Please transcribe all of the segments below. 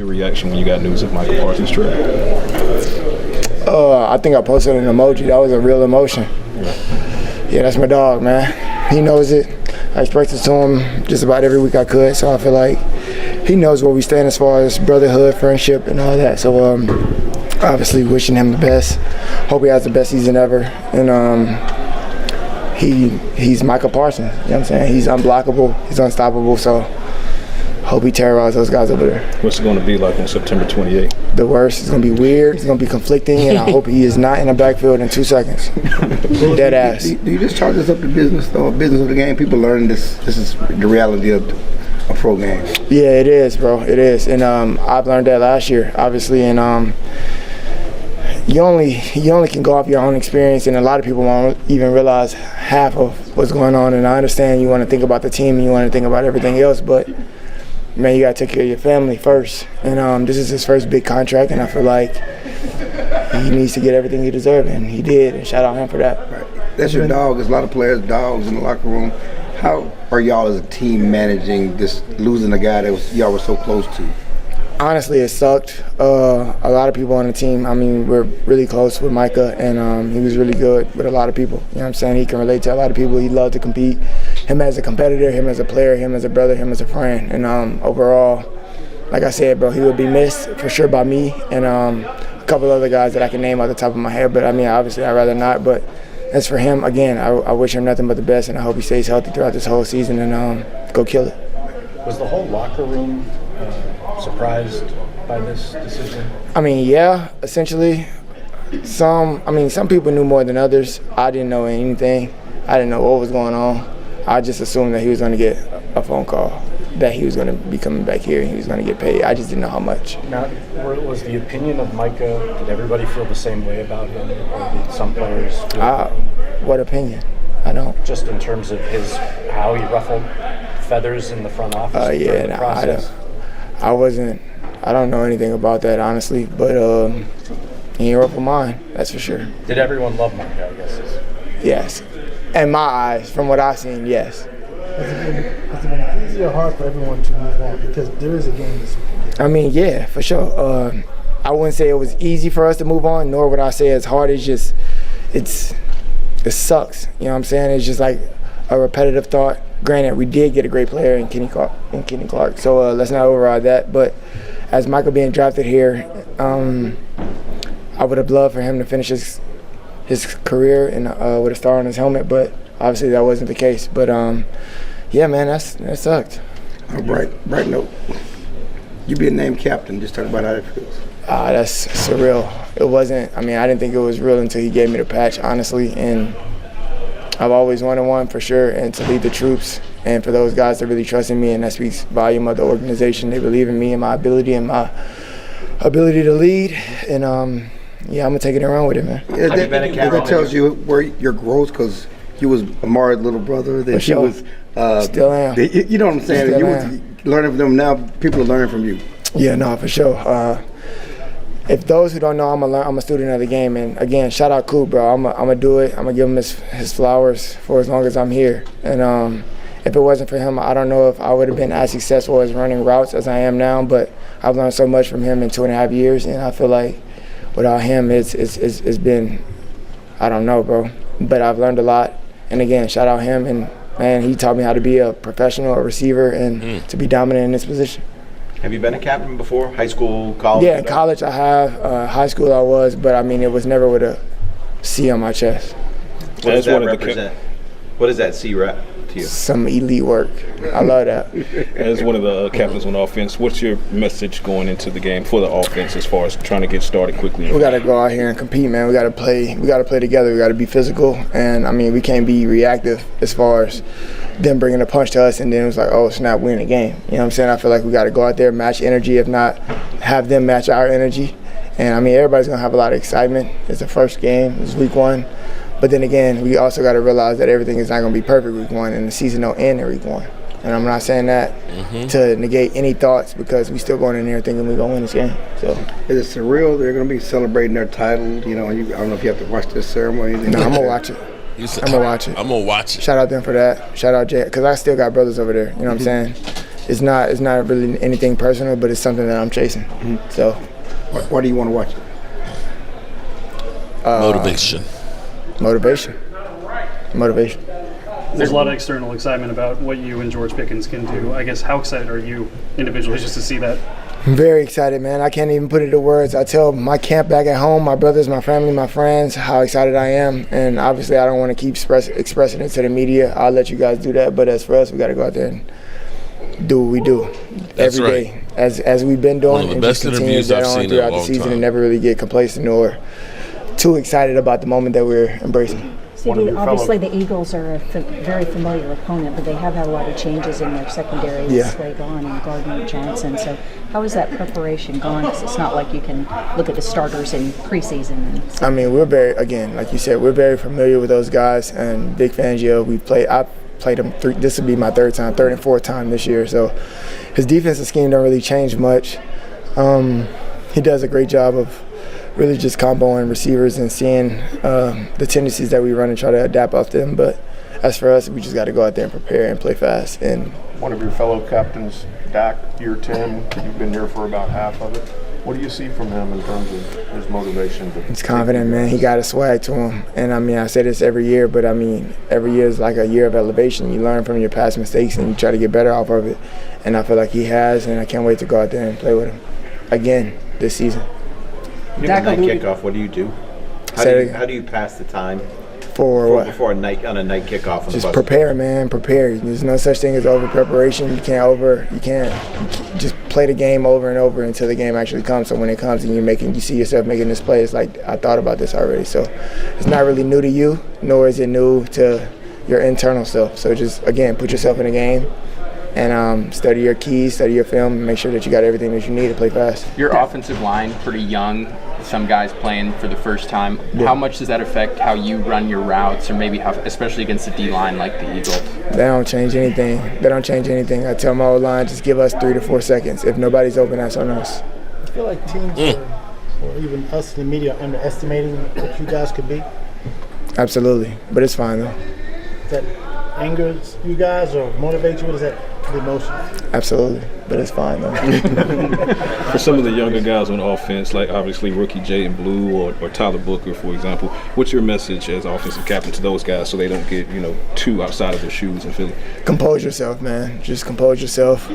your reaction when you got news of Michael Parsons' trade? I think I posted an emoji. That was a real emotion. Yeah, that's my dog, man. He knows it. I expressed it to him just about every week I could, so I feel like he knows where we stand as far as brotherhood, friendship, and all that. So obviously wishing him the best. Hope he has the best season ever. And he's Michael Parsons. You know what I'm saying? He's unblockable. He's unstoppable. So hope he terrorizes those guys over there. What's it going to be like on September 28th? The worst. It's going to be weird. It's going to be conflicting, and I hope he is not in the backfield in 2 seconds. Dead ass. Do you just charge this up to business, though? Business of the game? People learn this. This is the reality of a pro game. Yeah, it is, bro. It is. And I've learned that last year, obviously. And you only can go off your own experience, and a lot of people won't even realize half of what's going on. And I understand you want to think about the team and you want to think about everything else, but man, you got to take care of your family first. And this is his first big contract, and I feel like he needs to get everything he deserves, and he did, and shout out him for that. Right. That's your dog. There's a lot of players, dogs in the locker room. How are y'all as a team managing this, losing a guy that y'all were so close to? Honestly, it sucked. A lot of people on the team, I mean, we're really close with Micah, and he was really good with a lot of people. You know what I'm saying? He can relate to a lot of people. He loved to compete. Him as a competitor, him as a player, him as a brother, him as a friend. And overall, like I said, bro, he would be missed for sure by me and a couple other guys that I can name off the top of my head. But, I mean, obviously I'd rather not. But as for him, again, I wish him nothing but the best, and I hope he stays healthy throughout this whole season and go kill it. Was the whole locker room surprised by this decision? I mean, yeah, essentially. Some people knew more than others. I didn't know anything. I didn't know what was going on. I just assumed that he was going to get a phone call, that he was going to be coming back here and he was going to get paid. I just didn't know how much. Now, was the opinion of Micah, did everybody feel the same way about him, or did some players feel what opinion? I don't. Just in terms of how he ruffled feathers in the front office during the process? I don't know anything about that, honestly, but he ain't ruffled mine, that's for sure. Did everyone love Micah, I guess? Yes. In my eyes, from what I've seen, yes. Has it been easy or hard for everyone to move on? Because there is a game this weekend. I mean, yeah, for sure. I wouldn't say it was easy for us to move on, nor would I say it's hard. It's just, it sucks. You know what I'm saying? It's just like a repetitive thought. Granted, we did get a great player in Kenny Clark, so let's not override that. But as Michael being drafted here, I would have loved for him to finish his career with a star on his helmet, but obviously that wasn't the case. But yeah, man, that sucked. Bright note. You being named captain. Just talk about how it feels. That's surreal. It wasn't. I mean, I didn't think it was real until he gave me the patch, honestly. And I've always wanted one for sure, and to lead the troops, and for those guys that really trust in me, and that speaks volume of the organization. They believe in me and my ability to lead, and yeah, I'm gonna take it and run with it, man. Yeah, that tells you where your growth, because you was Amari's little brother. That sure. was still am. You know what I'm saying? You was learning from them. Now people are learning from you. Yeah, no, for sure. If those who don't know, I'm a student of the game, and again, shout out Coop, bro. I'm gonna do it. I'm gonna give him his flowers for as long as I'm here. And if it wasn't for him, I don't know if I would have been as successful as running routes as I am now. But I've learned so much from him in 2.5 years, and I feel like without him, it's been, I don't know, bro. But I've learned a lot. And again, shout out him, and man, he taught me how to be a professional, a receiver, and to be dominant in this position. Have you been a captain before? High school, college? Yeah, in college I have. High school I was, but I mean, it was never with a C on my chest. What does that represent? What does that C rep to you? Some elite work. I love that. As one of the captains on offense, what's your message going into the game for the offense as far as trying to get started quickly? We got to go out here and compete, man. We got to play. We got to play together. We got to be physical, and I mean, we can't be reactive as far as them bringing a punch to us, and then it was like, oh snap, we're in the game. You know what I'm saying? I feel like we got to go out there, match energy. If not, have them match our energy. And I mean, everybody's gonna have a lot of excitement. It's the first game. It's week 1. But then again, we also got to realize that everything is not going to be perfect week 1, and the season don't end in week 1. And I'm not saying that to negate any thoughts, because we still going in there thinking we're going to win this game. So is it surreal? They're going to be celebrating their title. You know, I don't know if you have to watch this ceremony. No, I'm going to watch it. I'm going to watch it. I'm going to watch it. Shout out them for that. Shout out Jay, because I still got brothers over there. You know what I'm saying? it's not really anything personal, but it's something that I'm chasing. So, Why do you want to watch it? Motivation. Motivation. There's a lot of external excitement about what you and George Pickens can do. I guess how excited are you individually just to see that? I'm very excited, man. I can't even put it into words. I tell my camp back at home, my brothers, my family, my friends, how excited I am. And obviously, I don't want to keep expressing it to the media. I'll let you guys do that. But as for us, we got to go out there and do what we do every day, as we've been doing, One of the and best just continue interviews that I've on seen in a throughout the long season time. and never really get complacent or too excited about the moment that we're embracing. Stevie, obviously the Eagles are a very familiar opponent, but they have had a lot of changes in their secondary with Slade on and Gardner Johnson. So how has that preparation gone? Because it's not like you can look at the starters in preseason. I mean, we're very, again, like you said, we're very familiar with those guys and big fans. I played him this will be my third and fourth time this year. So his defensive scheme don't really change much. He does a great job of really just comboing receivers and seeing the tendencies that we run and try to adapt off them. But as for us, we just got to go out there and prepare and play fast. And one of your fellow captains, Dak, year 10, you've been here for about half of it. What do you see from him in terms of his motivation? He's confident, man. He got a swag to him. And, I mean, I say this every year, but, I mean, every year is like a year of elevation. You learn from your past mistakes and you try to get better off of it. And I feel like he has, and I can't wait to go out there and play with him again this season. You have a night kickoff. What do you do? How do you pass the time before a night kickoff? Just prepare, man. Prepare. There's no such thing as over preparation. You can't just play the game over and over until the game actually comes. So when it comes and you see yourself making this play, it's like I thought about this already. So it's not really new to you, nor is it new to your internal self. So just again, put yourself in the game. And study your keys, study your film, and make sure that you got everything that you need to play fast. Your offensive line, pretty young, some guys playing for the first time. Yeah. How much does that affect how you run your routes, or maybe especially against a D-line like the Eagles? They don't change anything. I tell my O-line, just give us 3 to 4 seconds. If nobody's open, that's on us. I feel like teams or even us in the media are underestimating what you guys could be. Absolutely, but it's fine though. That angers you guys or motivates you? What is that? The emotion? Absolutely, but it's fine though. For some of the younger guys on offense, like obviously rookie Jaden Blue or Tyler Booker, for example, what's your message as offensive captain to those guys so they don't get too outside of their shoes in Philly? Compose yourself, man. Just compose yourself.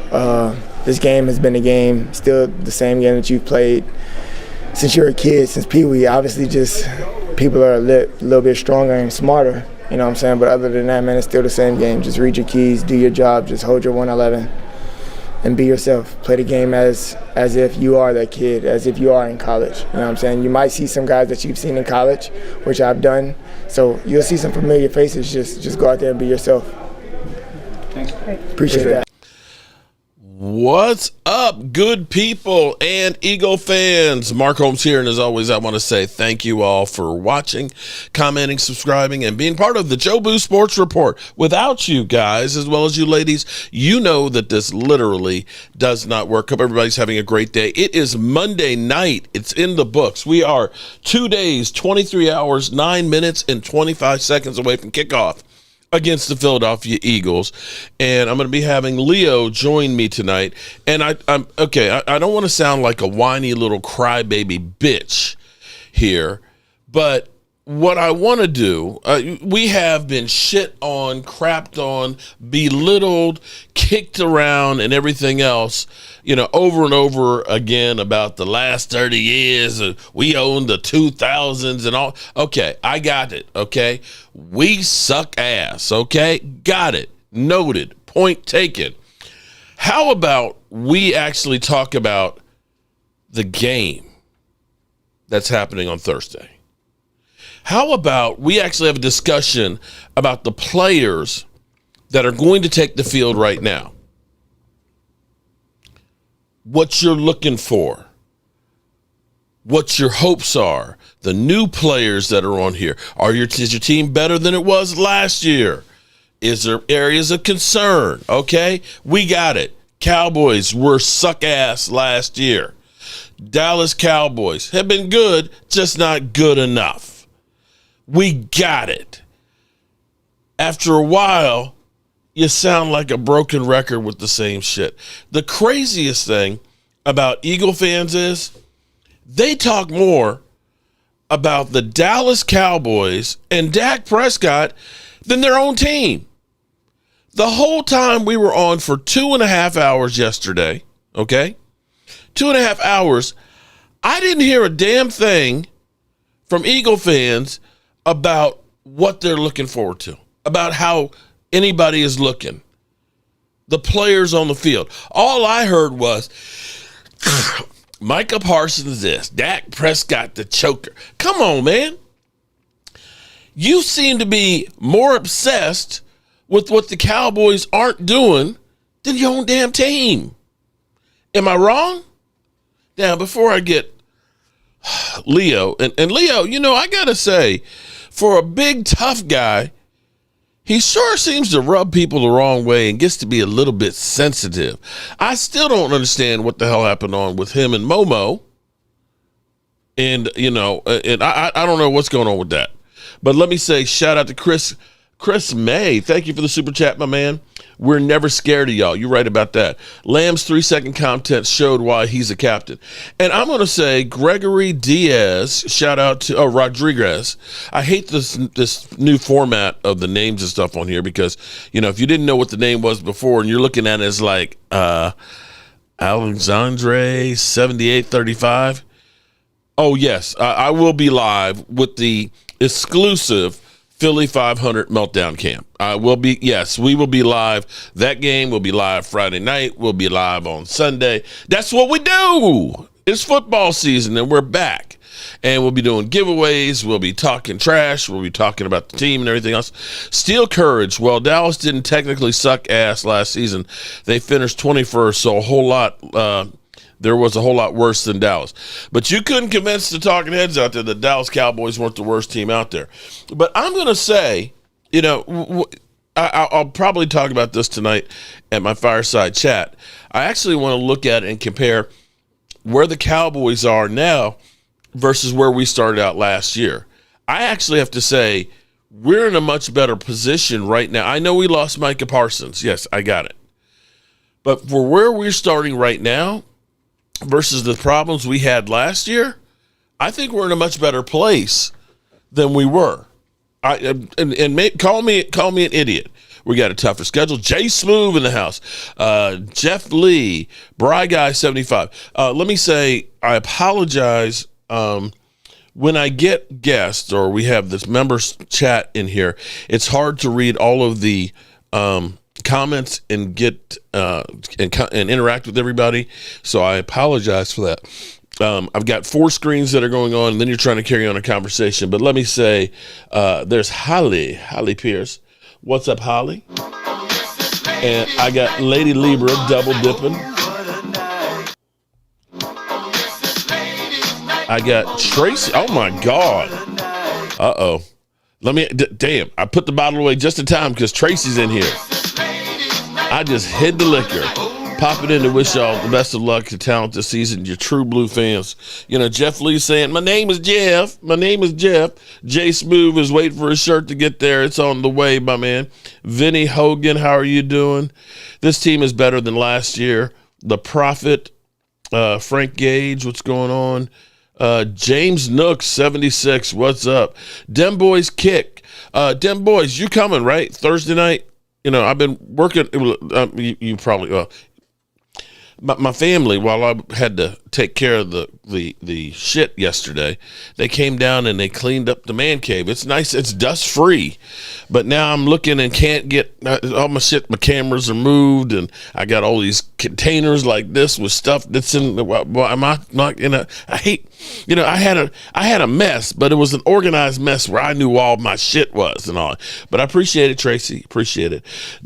This game has been a game, still the same game that you've played since you were a kid, since Pee Wee. Obviously, just people are a little bit stronger and smarter. You know what I'm saying? But other than that, man, it's still the same game. Just read your keys, do your job, just hold your 111, and be yourself. Play the game as if you are that kid, as if you are in college. You know what I'm saying? You might see some guys that you've seen in college, which I've done. So you'll see some familiar faces. Just go out there and be yourself. Thanks. Appreciate that. What's up, good people and Eagle fans? Mark Holmes here, and as always, I want to say thank you all for watching, commenting, subscribing, and being part of the Joe Boo Sports Report. Without you guys, as well as you ladies, you know that this literally does not work. Hope everybody's having a great day. It is Monday night. It's in the books. We are 2 days, 23 hours, 9 minutes, and 25 seconds away from kickoff against the Philadelphia Eagles, and I'm going to be having Leo join me tonight. And I'm okay. I don't want to sound like a whiny little crybaby bitch here, but what I want to do, we have been shit on, crapped on, belittled, kicked around, and everything else, over and over again about the last 30 years. We own the 2000s and all. Okay, I got it, okay? We suck ass, okay? Got it. Noted. Point taken. How about we actually talk about the game that's happening on Thursday? How about we actually have a discussion about the players that are going to take the field right now? What you're looking for, what your hopes are, the new players that are on here. Is your team better than it was last year? Is there areas of concern? Okay, we got it. Cowboys were suck ass last year. Dallas Cowboys have been good, just not good enough. We got it. After a while, you sound like a broken record with the same shit. The craziest thing about Eagle fans is they talk more about the Dallas Cowboys and Dak Prescott than their own team. The whole time we were on for 2.5 hours yesterday, okay? 2.5 hours, I didn't hear a damn thing from Eagle fans about what they're looking forward to, about how anybody is looking, the players on the field. All I heard was Micah Parsons this, Dak Prescott the choker. Come on, man. You seem to be more obsessed with what the Cowboys aren't doing than your own damn team. Am I wrong? Now, before I get Leo, and Leo, you know, I got to say, for a big, tough guy, he sure seems to rub people the wrong way and gets to be a little bit sensitive. I still don't understand what the hell happened on with him and Momo. And, you know, and I don't know what's going on with that. But let me say, shout out to Chris May. Thank you for the super chat, my man. We're never scared of y'all. You're right about that. Lamb's 3-second content showed why he's a captain. And I'm going to say Gregory Diaz, shout out to Rodriguez. I hate this new format of the names and stuff on here because, you know, if you didn't know what the name was before and you're looking at it as like Alexandre 7835. Oh, yes. I will be live with the exclusive Philly 500 Meltdown Camp. We will be live. That game will be live Friday night. We'll be live on Sunday. That's what we do. It's football season, and we're back. And we'll be doing giveaways. We'll be talking trash. We'll be talking about the team and everything else. Steel Courage. Well, Dallas didn't technically suck ass last season. They finished 21st, so a whole lot there was a whole lot worse than Dallas. But you couldn't convince the talking heads out there that Dallas Cowboys weren't the worst team out there. But I'm going to say, you know, I'll probably talk about this tonight at my fireside chat. I actually want to look at it and compare where the Cowboys are now versus where we started out last year. I actually have to say we're in a much better position right now. I know we lost Micah Parsons. Yes, I got it. But for where we're starting right now, versus the problems we had last year, I think we're in a much better place than we were. Call me an idiot. We got a tougher schedule. Jay Smooth in the house. Jeff Lee, Bry Guy 75. Let me say I apologize. When I get guests or we have this members chat in here, it's hard to read all of the comments and get and interact with everybody, so I apologize for that. I've got 4 screens that are going on, and then you're trying to carry on a conversation. But let me say, there's Holly Pierce. What's up, Holly? And I got Lady Libra double dipping. I got Tracy. Oh my God. Uh-oh. Damn, I put the bottle away just in time because Tracy's in here. I just hid the liquor. Pop it in to wish y'all the best of luck to talent this season. Your true blue fans. You know, Jeff Lee saying, my name is Jeff. Jay Smooth is waiting for his shirt to get there. It's on the way, my man. Vinny Hogan, how are you doing? This team is better than last year. The Prophet, Frank Gage, what's going on? James Nook, 76, what's up? Dem Boys Kick. Dem Boys, you coming, right? Thursday night? You know, I've been working. You probably my family, while I had to take care of the shit yesterday, they came down and they cleaned up the man cave. It's nice. It's dust free. But now I'm looking and can't get all my shit. My cameras are moved and I got all these containers like this with stuff that's in the, well, am I not in a, I hate, you know, I had a mess, but it was an organized mess where I knew all my shit was and all. But I appreciate it, Tracy. Appreciate it.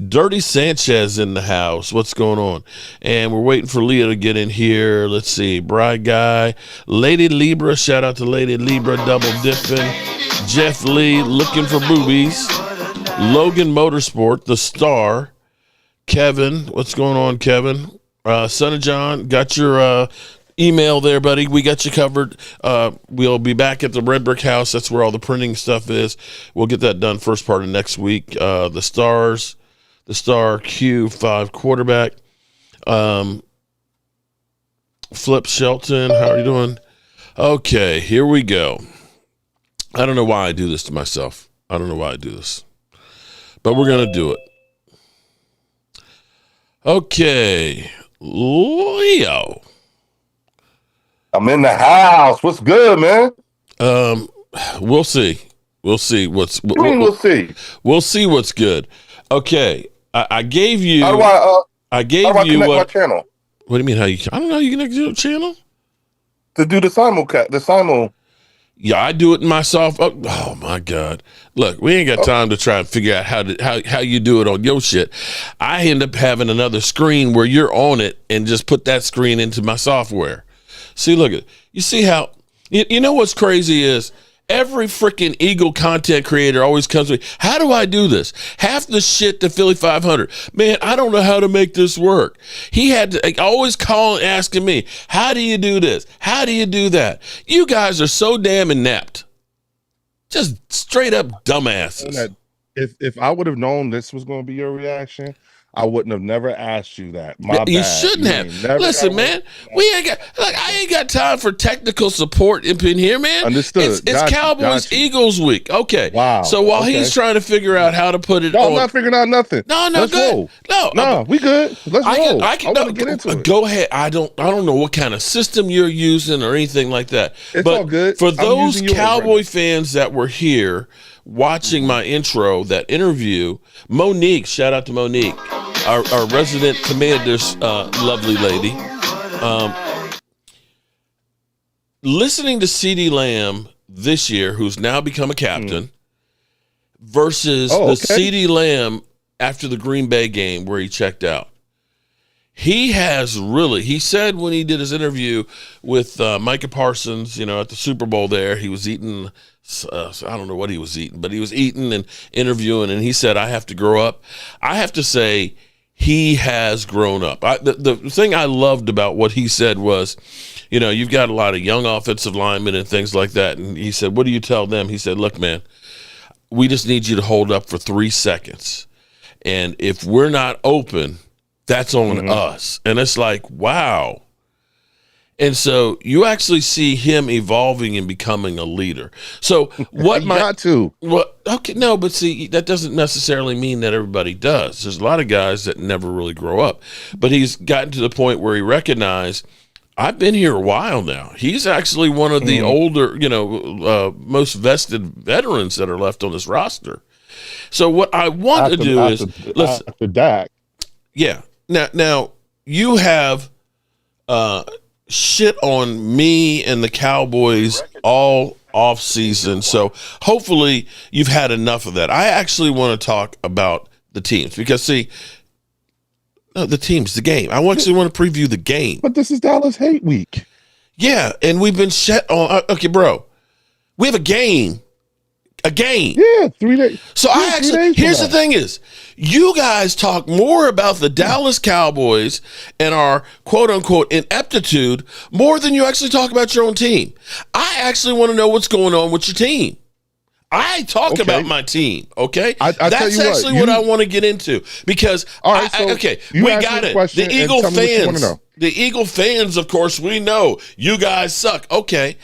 Dirty Sanchez in the house. What's going on? And we're waiting for Leah to get in here. Let's see. Bride Guy. Lady Libra. Shout out to Lady Libra. Double dipping. Jeff Lee looking for boobies. Logan Motorsport. The Star. Kevin. What's going on, Kevin? Son of John. Got your email there, buddy. We got you covered. We'll be back at the Red Brick House. That's where all the printing stuff is. We'll get that done first part of next week. The the star Q5 quarterback. Flip Shelton, how are you doing? Okay, here we go. I don't know why I do this to myself. I don't know why I do this. But we're going to do it. Okay, Leo. I'm in the house. What's good, man? We'll see. We'll see what's. We'll see. We'll see what's good. Okay, I gave you. How do I? I gave how do I you connect what? my channel? What do you mean? How you? I don't know. You connect your channel To do the simul. Yeah, I do it in myself. Oh my God! Look, we ain't got time to try and figure out how you do it on your shit. I end up having another screen where you're on it and just put that screen into my software. See, look at you. See how you know what's crazy is every freaking Eagle content creator always comes to me. How do I do this? Half the shit to Philly 500. Man, I don't know how to make this work. He had to always call and asking me, how do you do this? How do you do that? You guys are so damn inept. Just straight up dumbasses. If I would have known this was going to be your reaction, I wouldn't have never asked you that. My bad. You shouldn't have. Listen, man, I ain't got time for technical support in here, man. Understood. It's Cowboys Eagles week. Okay. Wow. So while he's trying to figure out how to put it on, I'm not figuring out nothing. No, Let's good. roll. No, we good. Let's roll. I can want to get into it. Go ahead. I don't know what kind of system you're using or anything like that. It's but all good. For those using yours Cowboy right fans that were here watching my intro, that interview, Monique, shout out to Monique, our resident Commander's lovely lady. Listening to CeeDee Lamb this year, who's now become a captain, versus the CeeDee Lamb after the Green Bay game where he checked out. He said when he did his interview with Micah Parsons, at the Super Bowl there, he was eating, I don't know what he was eating, but he was eating and interviewing, and he said, I have to grow up. I have to say, he has grown up. The thing I loved about what he said was, you've got a lot of young offensive linemen and things like that. And he said, what do you tell them? He said, look, man, we just need you to hold up for 3 seconds. And if we're not open, that's on us. And it's like, wow. And so you actually see him evolving and becoming a leader. So what got to. Well, okay, no, but see, that doesn't necessarily mean that everybody does. There's a lot of guys that never really grow up. But he's gotten to the point where he recognized, I've been here a while now. He's actually one of the older, most vested veterans that are left on this roster. So what I want to do is listen. After Dak. Yeah. Now you have shit on me and the Cowboys all off season. So hopefully you've had enough of that. I actually want to talk about the teams because the teams, the game. I actually want to preview the game. But this is Dallas hate week. Yeah, and we've been shut on. Okay, bro, we have a game. Yeah, 3 days. So here's the thing is, you guys talk more about the Dallas Cowboys and our quote unquote ineptitude more than you actually talk about your own team. I actually want to know what's going on with your team. I talk about my team, okay? That's actually what I want to get into because, we got it. The Eagle fans, Eagle fans, of course, we know you guys suck. Okay,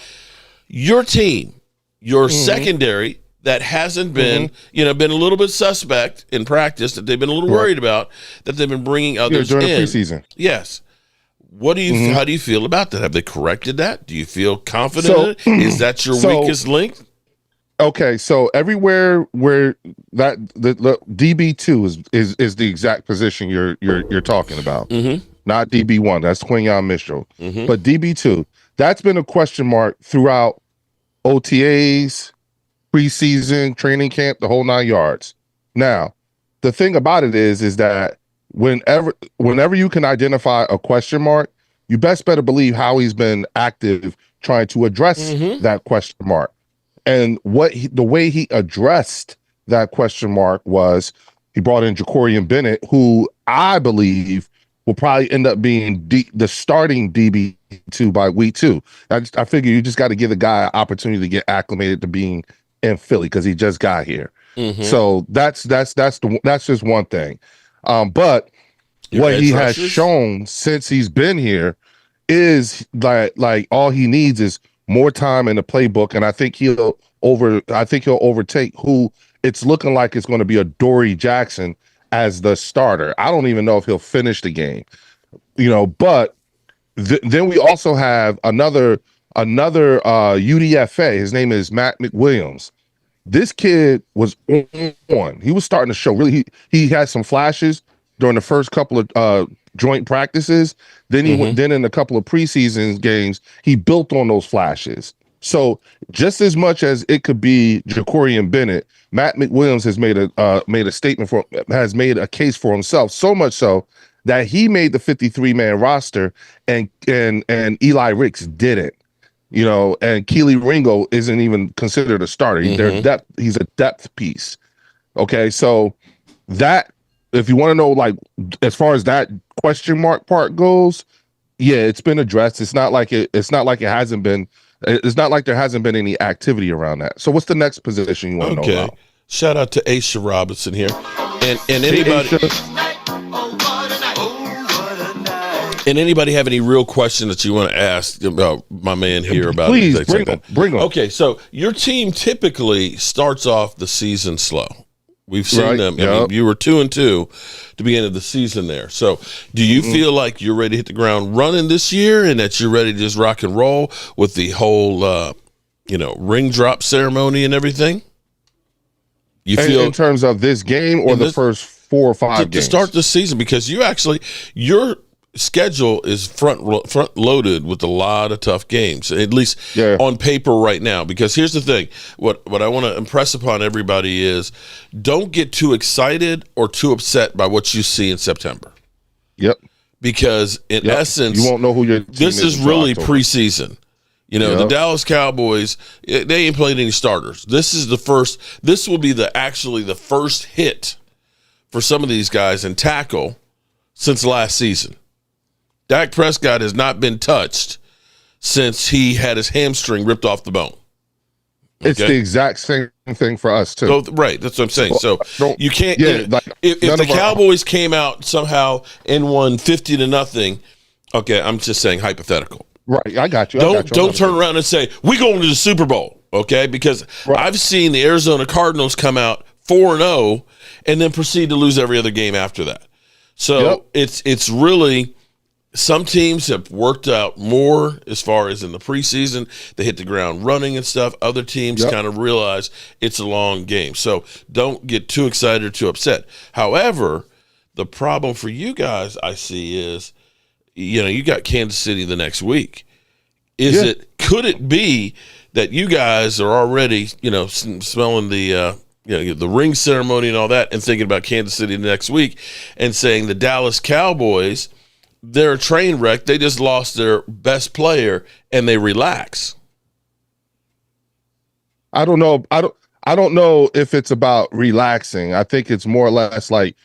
your team, your secondary that hasn't been, been a little bit suspect in practice, that they've been a little worried about, that they've been bringing others during in. the preseason. Yes. How do you feel about that? Have they corrected that? Do you feel confident in it? Is that your weakest link? Okay, so everywhere where the DB2 is the exact position you're talking about, not DB1. That's Quinyon Mitchell, but DB2, that's been a question mark throughout OTAs, preseason, training camp, the whole 9 yards. Now, the thing about it is that whenever you can identify a question mark, you best better believe Howie's been active trying to address that question mark. And the way he addressed that question mark was he brought in Jacorian Bennett, who I believe will probably end up being the starting DB2 by week 2. I figure you just got to give the guy an opportunity to get acclimated to being in Philly because he just got here. So that's just one thing. But Your what edge he has rushers? shown since he's been here is like all he needs is more time in the playbook, and I think he'll overtake who it's looking like it's going to be a Dory Jackson as the starter. I don't even know if he'll finish the game, but then we also have another UDFA. His name is Matt McWilliams. This kid was on. He was starting to show. Really, he had some flashes during the first couple of joint practices. Then then in a couple of preseason games, he built on those flashes. So just as much as it could be Jacorian Bennett, Matt McWilliams has made a case for himself. So much so that he made the 53-man roster, and Eli Ricks didn't. And Keely Ringo isn't even considered a starter. He's a depth piece. Okay, so that, if you want to know, like, as far as that question mark part goes, yeah, it's been addressed. It's not like there hasn't been any activity around that. So what's the next position you want to know about? Shout out to Aisha Robinson here. And anybody And anybody have any real question that you want to ask about my man here about please things bring them. Okay, so your team typically starts off the season slow. We've seen them. Yep. I mean, you were 2-2 to begin of the season there. So do you feel like you're ready to hit the ground running this year and that you're ready to just rock and roll with the whole, ring drop ceremony and everything? You feel in terms of this game or the first 4 or 5 games? To start the season, because your schedule is front loaded with a lot of tough games, at least on paper right now. Because here's the thing, what I want to impress upon everybody is don't get too excited or too upset by what you see in September. Yep. Because in essence, you won't know who your team this is really preseason. The Dallas Cowboys, they ain't played any starters. This will be the first hit for some of these guys in tackle since last season. Dak Prescott has not been touched since he had his hamstring ripped off the bone. Okay? It's the exact same thing for us, too. So, right, that's what I'm saying. So you can't if the Cowboys came out somehow and won 50-0, okay, I'm just saying hypothetical. Right, I got you. Don't turn around and say, we going to the Super Bowl, okay? Because I've seen the Arizona Cardinals come out 4-0 and then proceed to lose every other game after that. So it's really... Some teams have worked out more as far as in the preseason. They hit the ground running and stuff. Other teams kind of realize it's a long game. So don't get too excited or too upset. However, the problem for you guys I see is, you got Kansas City the next week. Could it be that you guys are already, smelling the ring ceremony and all that and thinking about Kansas City the next week and saying the Dallas Cowboys, they're a train wreck. They just lost their best player and they relax. I don't know. I don't know if it's about relaxing. I think it's more or less like,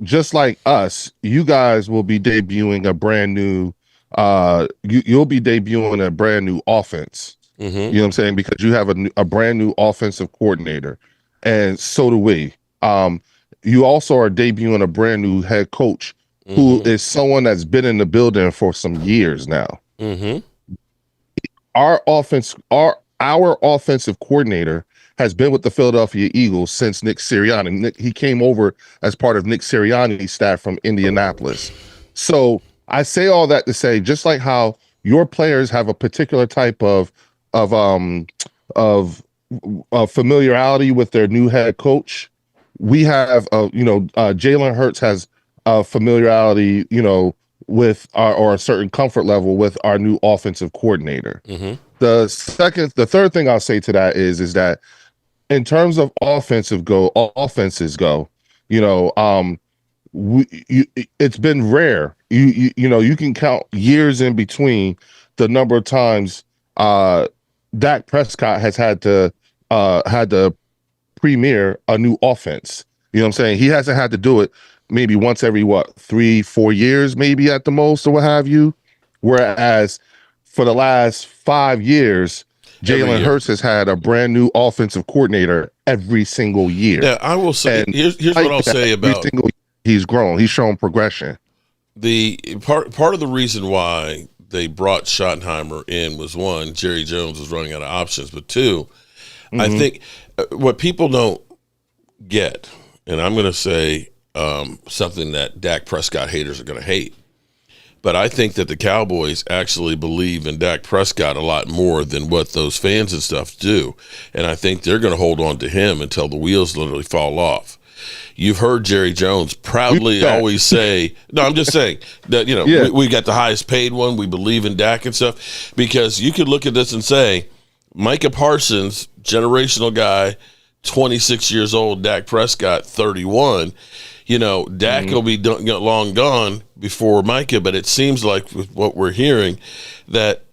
just like us, you guys will be debuting a brand new you'll be debuting a brand new offense. Mm-hmm. You know what I'm saying? Because you have a brand new offensive coordinator, and so do we. You also are debuting a brand new head coach who is someone that's been in the building for some years now. Mm-hmm. Our offensive coordinator has been with the Philadelphia Eagles since Nick Sirianni. He came over as part of Nick Sirianni's staff from Indianapolis. So I say all that to say, just like how your players have a particular type of familiarity with their new head coach, we have Jalen Hurts has familiarity, with or a certain comfort level with our new offensive coordinator. Mm-hmm. The third thing I'll say to that is that in terms of offenses go, it's been rare. You can count years in between the number of times Dak Prescott has had to premiere a new offense. You know what I'm saying? He hasn't had to do it maybe once every 3-4 years, maybe at the most, or what have you. Whereas for the last 5 years, Jalen Hurts has had a brand new offensive coordinator every single year. Yeah, I will say. Here's what I'll say about he's grown. He's shown progression. The part of the reason why they brought Schottenheimer in was, one, Jerry Jones was running out of options, but two, I think what people don't get, and I'm going to say something that Dak Prescott haters are going to hate, but I think that the Cowboys actually believe in Dak Prescott a lot more than what those fans and stuff do, and I think they're going to hold on to him until the wheels literally fall off. You've heard Jerry Jones proudly always say, no, I'm just saying that, we got the highest paid one. We believe in Dak and stuff, because you could look at this and say, Micah Parsons, generational guy, 26 years old, Dak Prescott, 31. Dak will be long gone before Micah, but it seems like with what we're hearing that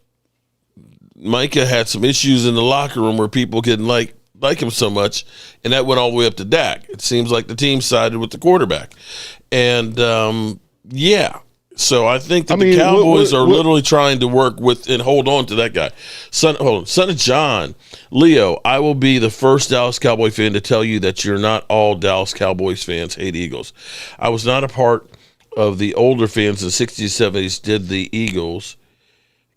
Micah had some issues in the locker room where people didn't like him so much, and that went all the way up to Dak. It seems like the team sided with the quarterback. And, so I think that the Cowboys are literally trying to work with and hold on to that guy. Son of John, Leo, I will be the first Dallas Cowboy fan to tell you that you're not all Dallas Cowboys fans hate Eagles. I was not a part of the older fans in the 60s, 70s did the Eagles.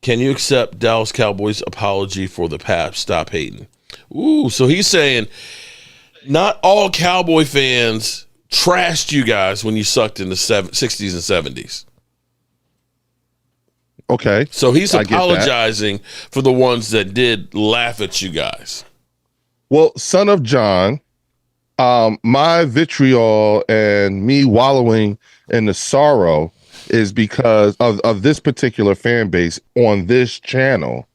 Can you accept Dallas Cowboys' apology for the past? Stop hating. Ooh, so he's saying not all Cowboy fans trashed you guys when you sucked in the 60s and 70s. Okay. So he's apologizing for the ones that did laugh at you guys. Well, son of John, my vitriol and me wallowing in the sorrow is because of this particular fan base on this channel,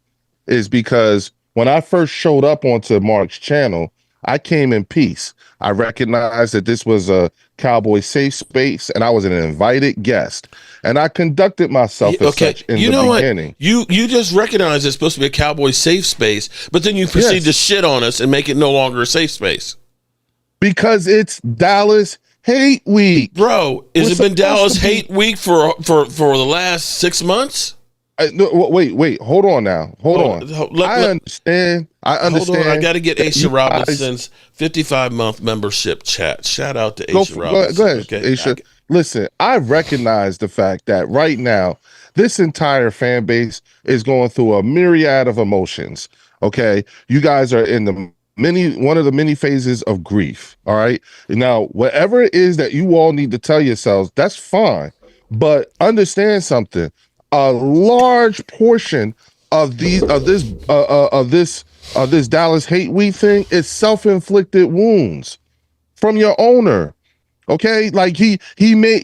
is because when I first showed up onto Mark's channel, I came in peace. I recognized that this was a Cowboy safe space, and I was an invited guest. And I conducted myself as such in the beginning. What? You just recognized it's supposed to be a Cowboy safe space, but then you proceed to shit on us and make it no longer a safe space. Because it's Dallas Hate Week. Bro, has it been Dallas Hate Week for the last 6 months? No, wait. Hold on now. Hold on. I understand. Hold on. I got to get Aisha Robinson's 55-month membership chat. Shout out to Aisha Robinson. Go ahead, okay? Aisha. Listen, I recognize the fact that right now, this entire fan base is going through a myriad of emotions. Okay, you guys are in one of the many phases of grief. All right. Now, whatever it is that you all need to tell yourselves, that's fine. But understand something. A large portion of this Dallas Hate Week thing is self-inflicted wounds from your owner. Okay, like he made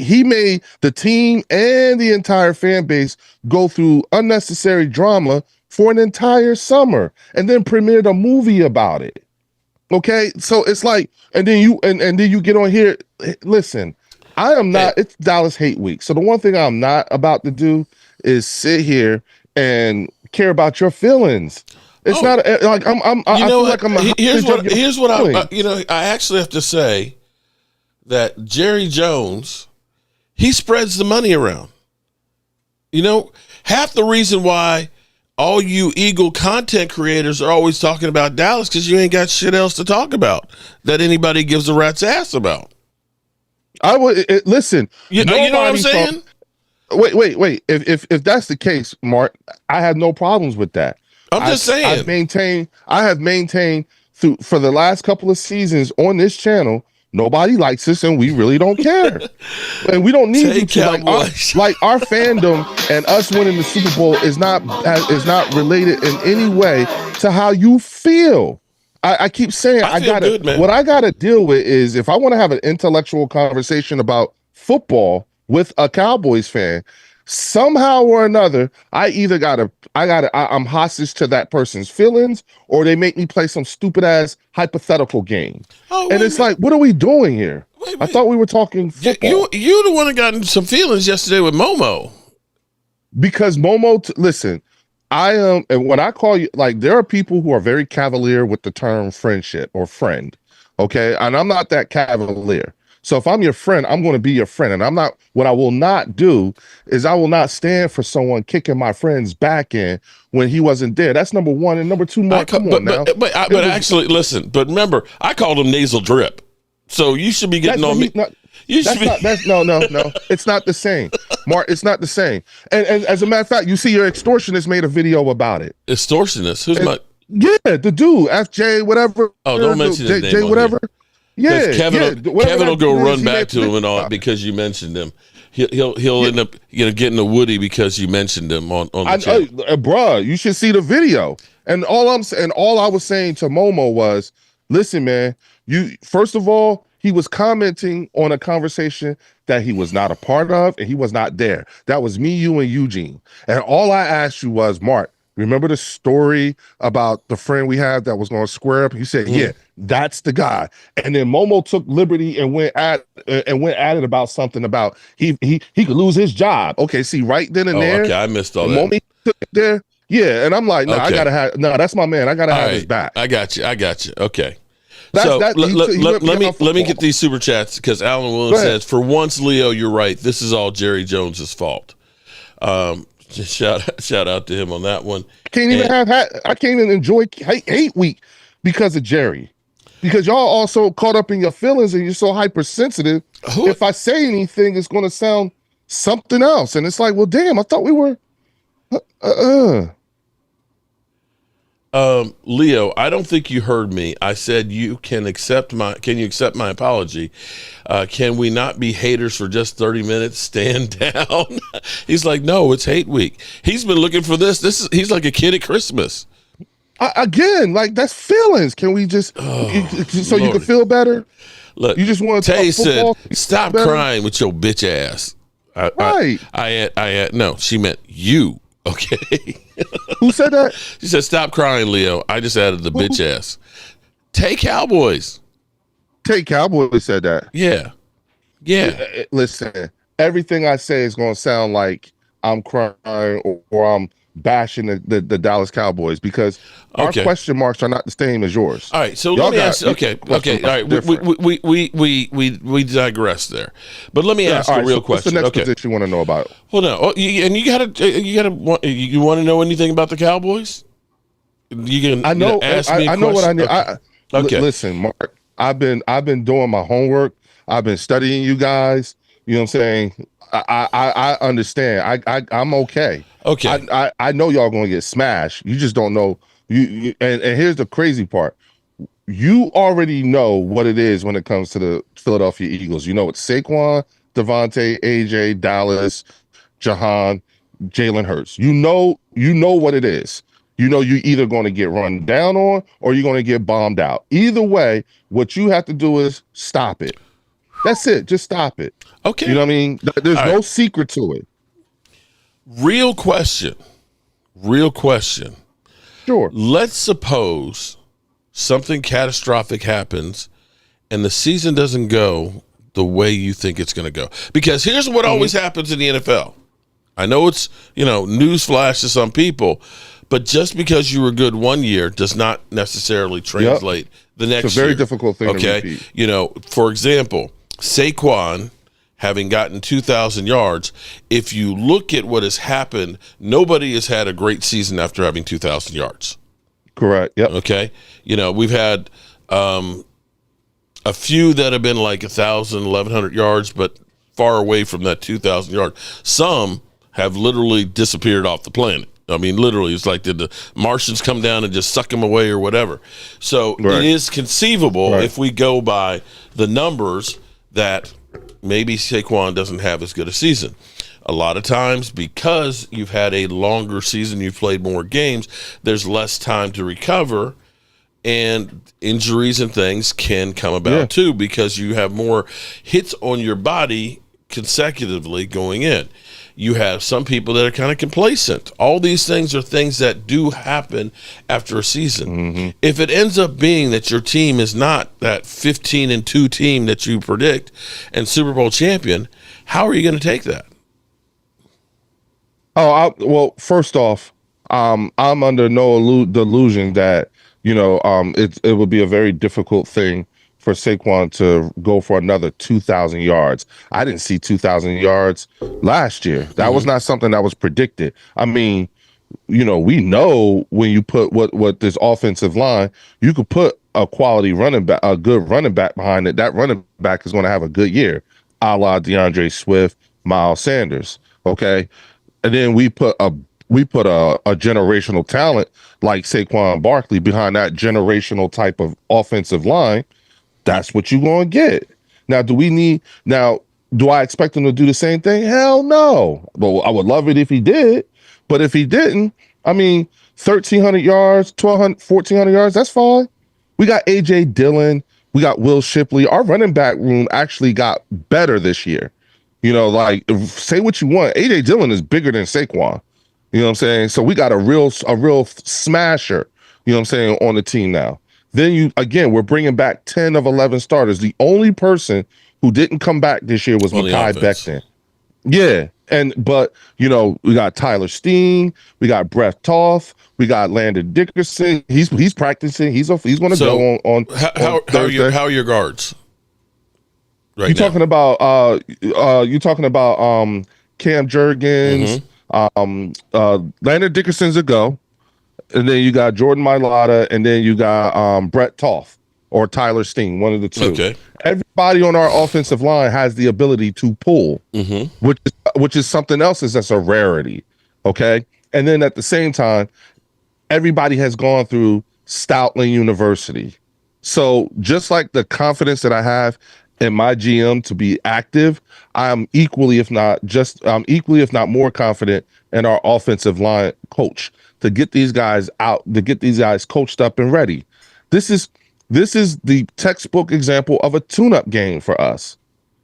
the team and the entire fan base go through unnecessary drama for an entire summer, and then premiered a movie about it. Okay, so it's like, and then you get on here. Listen, I am not. It's Dallas Hate Week, so the one thing I'm not about to do is sit here and care about your feelings. It's not like I feel like I'm. Here's what I actually have to say that Jerry Jones, he spreads the money around. Half the reason why all you Eagle content creators are always talking about Dallas because you ain't got shit else to talk about that anybody gives a rat's ass about. I would listen. You know what I'm saying? Wait. If that's the case, Mark, I have no problems with that. I'm just saying. I have maintained for the last couple of seasons on this channel, nobody likes us and we really don't care. And we don't need you to like our fandom and us winning the Super Bowl is not related in any way to how you feel. I keep saying what I gotta deal with is if I want to have an intellectual conversation about football with a Cowboys fan, somehow or another, I'm hostage to that person's feelings, or they make me play some stupid ass hypothetical game. And it's like, what are we doing here? I thought we were talking football. You the one that got into some feelings yesterday with Momo. Because Momo, listen, I am, and when I call you, like, there are people who are very cavalier with the term friendship or friend. Okay. And I'm not that cavalier. So if I'm your friend, I'm going to be your friend. And what I will not do is I will not stand for someone kicking my friend's back in when he wasn't there. That's number one. And number two, Mark, come on now. But actually, listen, but remember, I called him nasal drip. So you should be getting on me. That's no. It's not the same, Mark. It's not the same. And as a matter of fact, you see, your extortionist made a video about it. Extortionist? Who's my? Yeah, the dude, FJ, whatever. Oh, don't mention his name. J, whatever. Here. Yeah, Kevin will go run back to him and all because you mentioned him. He'll end up getting a Woody because you mentioned him on the channel. Bruh, you should see the video. And all I was saying to Momo was, listen, man, first of all, he was commenting on a conversation that he was not a part of and he was not there. That was me, you, and Eugene. And all I asked you was, Mark, remember the story about the friend we had that was going to square up? You said, yeah, that's the guy. And then Momo took liberty and went at it about something about he could lose his job. Okay, see, right then and there. Okay, I missed all that. Momo took it there. Yeah, and I'm like, that's my man. I gotta have his back. I got you. Okay. Let me get these super chats because Alan Williams says, for once, Leo, you're right. This is all Jerry Jones's fault. Just shout out to him on that one. I can't even enjoy hate week because of Jerry. Because y'all also caught up in your feelings and you're so hypersensitive. If I say anything, it's going to sound something else. And it's like, well, damn, I thought we were. Leo, I don't think you heard me. I said can you accept my apology? Can we not be haters for just 30 minutes? Stand down. He's like, no, it's hate week. He's been looking for this. He's like a kid at Christmas. Again, like that's feelings. Can we just so you can feel better? Look, you just want to Tay said, stop crying with your bitch ass. No, she meant you. Okay. Who said that? She said, stop crying, Leo. I just added the bitch ass. Tay Cowboys. Tay Cowboys said that. Yeah. Listen, everything I say is going to sound like I'm crying or I'm bashing the Dallas Cowboys because our question marks are not the same as yours. All right, so let me ask. Okay. All right, we digress there, but let me ask a real question. What's the next position you want to know about? Well, no, you want to know anything about the Cowboys? You can. I know. Ask me. I know what I need. Okay. Listen, Mark. I've been doing my homework. I've been studying you guys. You know what I'm saying? I understand. I'm okay. Okay. I know y'all gonna get smashed. You just don't know. And here's the crazy part. You already know what it is when it comes to the Philadelphia Eagles. You know it's Saquon, Devontae, AJ, Dallas, Jahan, Jalen Hurts. You know what it is. You know you're either going to get run down on or you're going to get bombed out. Either way, what you have to do is stop it. That's it. Just stop it. Okay. You know what I mean? There's no secret to it. Real question. Sure. Let's suppose something catastrophic happens and the season doesn't go the way you think it's going to go. Because here's what always happens in the NFL. I know it's, newsflash to some people, but just because you were good one year does not necessarily translate the next year. It's a very difficult thing to repeat. For example, Saquon having gotten 2,000 yards, if you look at what has happened, nobody has had a great season after having 2,000 yards. Correct. Yep. Okay. We've had a few that have been like 1,000, 1,100 yards, but far away from that 2,000 yards. Some have literally disappeared off the planet. I mean, literally, it's like did the Martians come down and just suck them away or whatever. So it is conceivable if we go by the numbers that maybe Saquon doesn't have as good a season. A lot of times, because you've had a longer season, you've played more games, there's less time to recover, and injuries and things can come about too because you have more hits on your body consecutively going in. You have some people that are kind of complacent. All these things are things that do happen after a season. Mm-hmm. If it ends up being that your team is not that 15-2 team that you predict and Super Bowl champion, how are you going to take that? Well, first off, I'm under no delusion that it would be a very difficult thing for Saquon to go for another 2,000 yards. I didn't see 2,000 yards last year. That was not something that was predicted. I mean, we know when you put what this offensive line, you could put a quality running back, a good running back behind it. That running back is going to have a good year. a la DeAndre Swift, Miles Sanders. Okay, and then we put a generational talent like Saquon Barkley behind that generational type of offensive line. That's what you're going to get. Now, do I expect him to do the same thing? Hell no. But I would love it if he did. But if he didn't, I mean, 1,300 yards, 1,200, 1,400 yards, that's fine. We got A.J. Dillon. We got Will Shipley. Our running back room actually got better this year. You know, like, say what you want. A.J. Dillon is bigger than Saquon. You know what I'm saying? So we got a real smasher, you know what I'm saying, on the team now. Then we're bringing back 10 of 11 starters. The only person who didn't come back this year was Mekhi Becton. Yeah. But you know, we got Tyler Steen, we got Brett Toth, we got Landon Dickerson. He's practicing. He's going to go on. How are your guards? Right. You're talking about Cam Jurgens, Landon Dickerson's a go. And then you got Jordan Mailata, and then you got Brett Toth or Tyler Steen, one of the two. Okay. Everybody on our offensive line has the ability to pull, which is something else that's a rarity. Okay. And then at the same time, everybody has gone through Stoutland University. So just like the confidence that I have in my GM to be active, I'm equally, if not more confident in our offensive line coach to get these guys out, to get these guys coached up and ready. This is the textbook example of a tune-up game for us.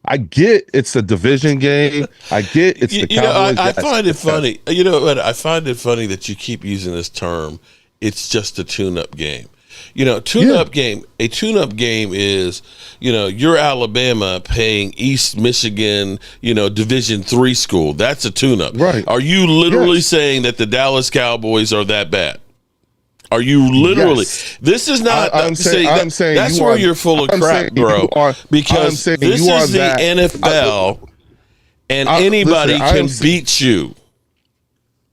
I get it's a division game. I get it's the Cowboys. I find it funny. You know what? I find it funny that you keep using this term. It's just a tune-up game. You know, tune-up game. A tune-up game is, you know, you're Alabama paying East Michigan, you know, Division III school. That's a tune-up. Right. Are you literally saying that the Dallas Cowboys are that bad? Are you literally? Yes. This is not. I'm saying that's where you're full of crap, bro. Because this is the NFL, and anybody can beat you.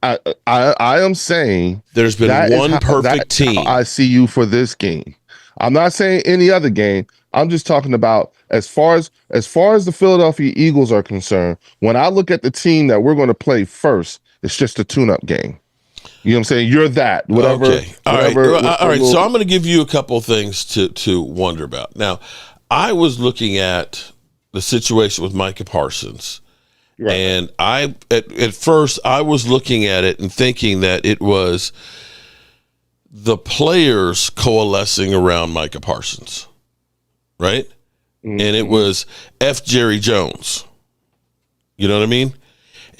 I am saying there's been one perfect team. I see you for this game. I'm not saying any other game. I'm just talking about as far as the Philadelphia Eagles are concerned. When I look at the team that we're going to play first, it's just a tune-up game. You know what I'm saying? You're that. Whatever. Okay. All right. So I'm going to give you a couple of things to wonder about. Now, I was looking at the situation with Micah Parsons. Right. And at first I was looking at it and thinking that it was the players coalescing around Micah Parsons, right? Mm-hmm. And it was F. Jerry Jones. You know what I mean?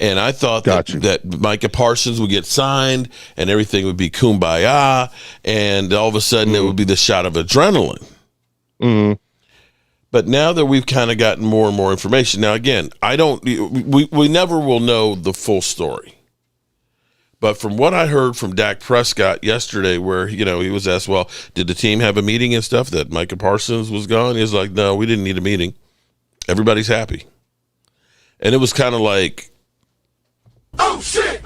And I thought that Micah Parsons would get signed and everything would be kumbaya, and all of a sudden it would be the shot of adrenaline. Mm-hmm. But now that we've kind of gotten more and more information, now again, we never will know the full story. But from what I heard from Dak Prescott yesterday, where, you know, he was asked, well, did the team have a meeting and stuff that Micah Parsons was gone? He was like, no, we didn't need a meeting. Everybody's happy. And it was kind of like, oh shit.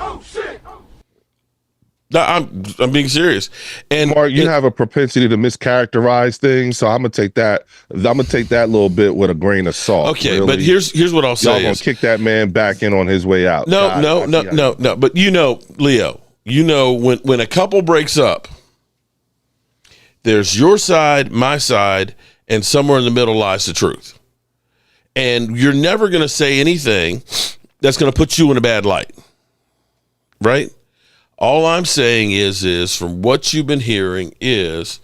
No, I'm being serious. And Mark, you have a propensity to mischaracterize things, so I'm gonna take that little bit with a grain of salt. Okay, really. But here's what I'll say: y'all gonna kick that man back in on his way out. No. But you know, Leo, you know when a couple breaks up, there's your side, my side, and somewhere in the middle lies the truth. And you're never gonna say anything that's gonna put you in a bad light, right? All I'm saying is from what you've been hearing is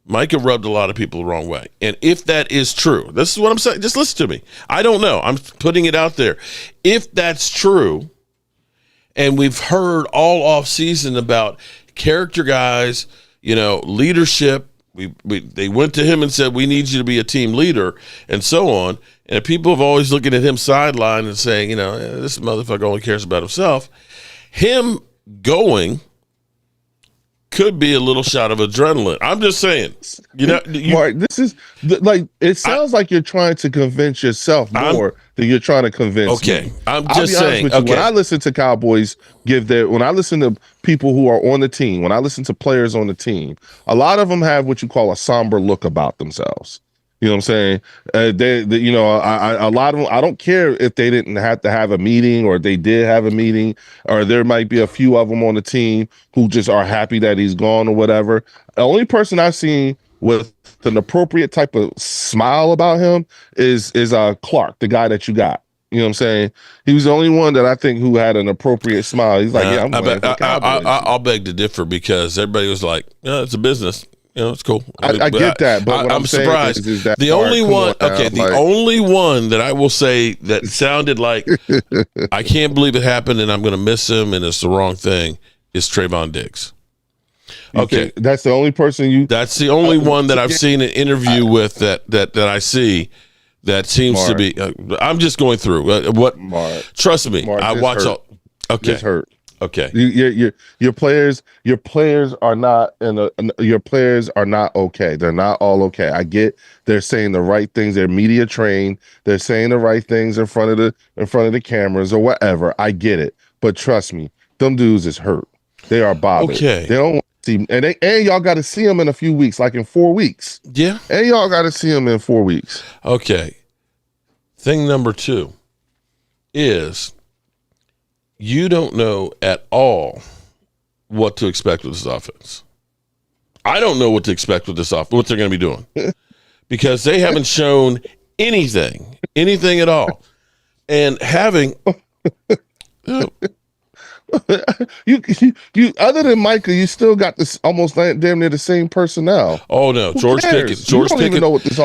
Micah rubbed a lot of people the wrong way. And if that is true, this is what I'm saying. Just listen to me. I don't know. I'm putting it out there. If that's true, and we've heard all off season about character guys, you know, leadership, they went to him and said, we need you to be a team leader and so on. And people have always looking at him sideline and saying, you know, this motherfucker only cares about himself. Him going could be a little shot of adrenaline. I'm just saying, you know, Mark, this is like, it sounds like you're trying to convince yourself more than you're trying to convince me. I'm just saying, when I listen to Cowboys when I listen to people who are on the team, when I listen to players on the team, a lot of them have what you call a somber look about themselves. You know what I'm saying? A lot of them, I don't care if they didn't have to have a meeting or they did have a meeting, or there might be a few of them on the team who just are happy that he's gone or whatever. The only person I've seen with an appropriate type of smile about him is Clark, the guy that you got. You know what I'm saying? He was the only one that I think who had an appropriate smile. He's like, yeah, I'm playing for the Cowboys. I'll beg to differ because everybody was like, yeah, it's a business. It's cool. I get that, but what I'm surprised. Is that the only one, only one that I will say that sounded like I can't believe it happened and I'm going to miss him and it's the wrong thing is Trayvon Diggs. Okay, that's the only person That's the only one that I've seen an interview with that I see. That seems to be. I'm just going through what. Mark, trust me, I watch all. Okay, just hurt. Okay, your players are not your players are not okay. They're not all okay. I get they're saying the right things. They're media trained. They're saying the right things in front of the cameras or whatever. I get it, but trust me, them dudes is hurt. They are bothered. Okay, they don't want to see, and y'all got to see them in a few weeks, like in 4 weeks. Yeah, and y'all got to see them in 4 weeks. Okay. Thing number 2 is you don't know at all what to expect with this offense. I don't know what to expect with this offense, what they're going to be doing, because they haven't shown anything at all. And having you other than Micah, you still got this almost damn near the same personnel. Oh no, George Pickens. Even know what this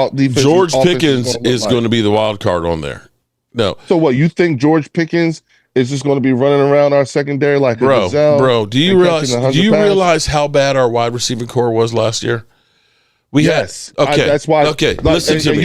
George Pickens is going to be the wild card on there. No. So what, you think George Pickens is just going to be running around our secondary like a gazelle? Bro, do you realize how bad our wide receiving core was last year? That's why. Okay, listen to me.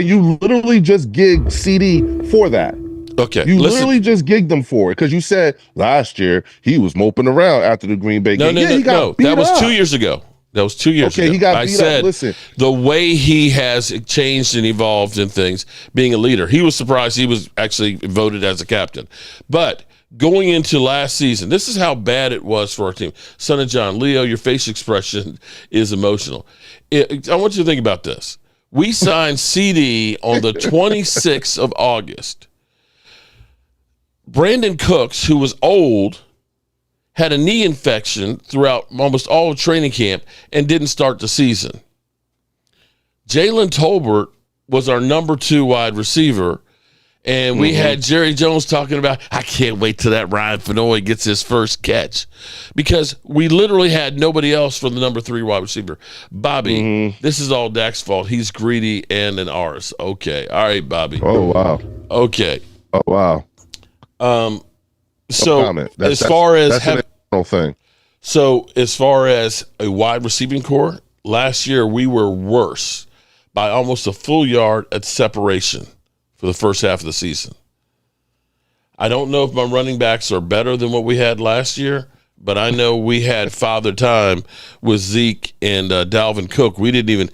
You literally just gigged CD for that. Okay, you literally just gigged them for it because you said last year he was moping around after the Green Bay game. No, that was 2 years ago. That was 2 years ago. Okay, he got beat up. Listen, the way he has changed and evolved in things, being a leader, he was surprised he was actually voted as a captain. But going into last season, this is how bad it was for our team. Son of John, Leo, your face expression is emotional. I want you to think about this. We signed CD on the 26th of August. Brandon Cooks, who was old, had a knee infection throughout almost all of training camp and didn't start the season. Jalen Tolbert was our number 2 wide receiver, and we had Jerry Jones talking about, I can't wait till that Ryan Fenoy gets his first catch, because we literally had nobody else for the number 3 wide receiver. Bobby, this is all Dak's fault. He's greedy and an arse. Okay. All right, Bobby. Oh, wow. Okay. Oh, wow. So as far as a wide receiving core, last year we were worse by almost a full yard at separation for the first half of the season. I don't know if my running backs are better than what we had last year, but I know we had father time with Zeke and Dalvin Cook. We didn't even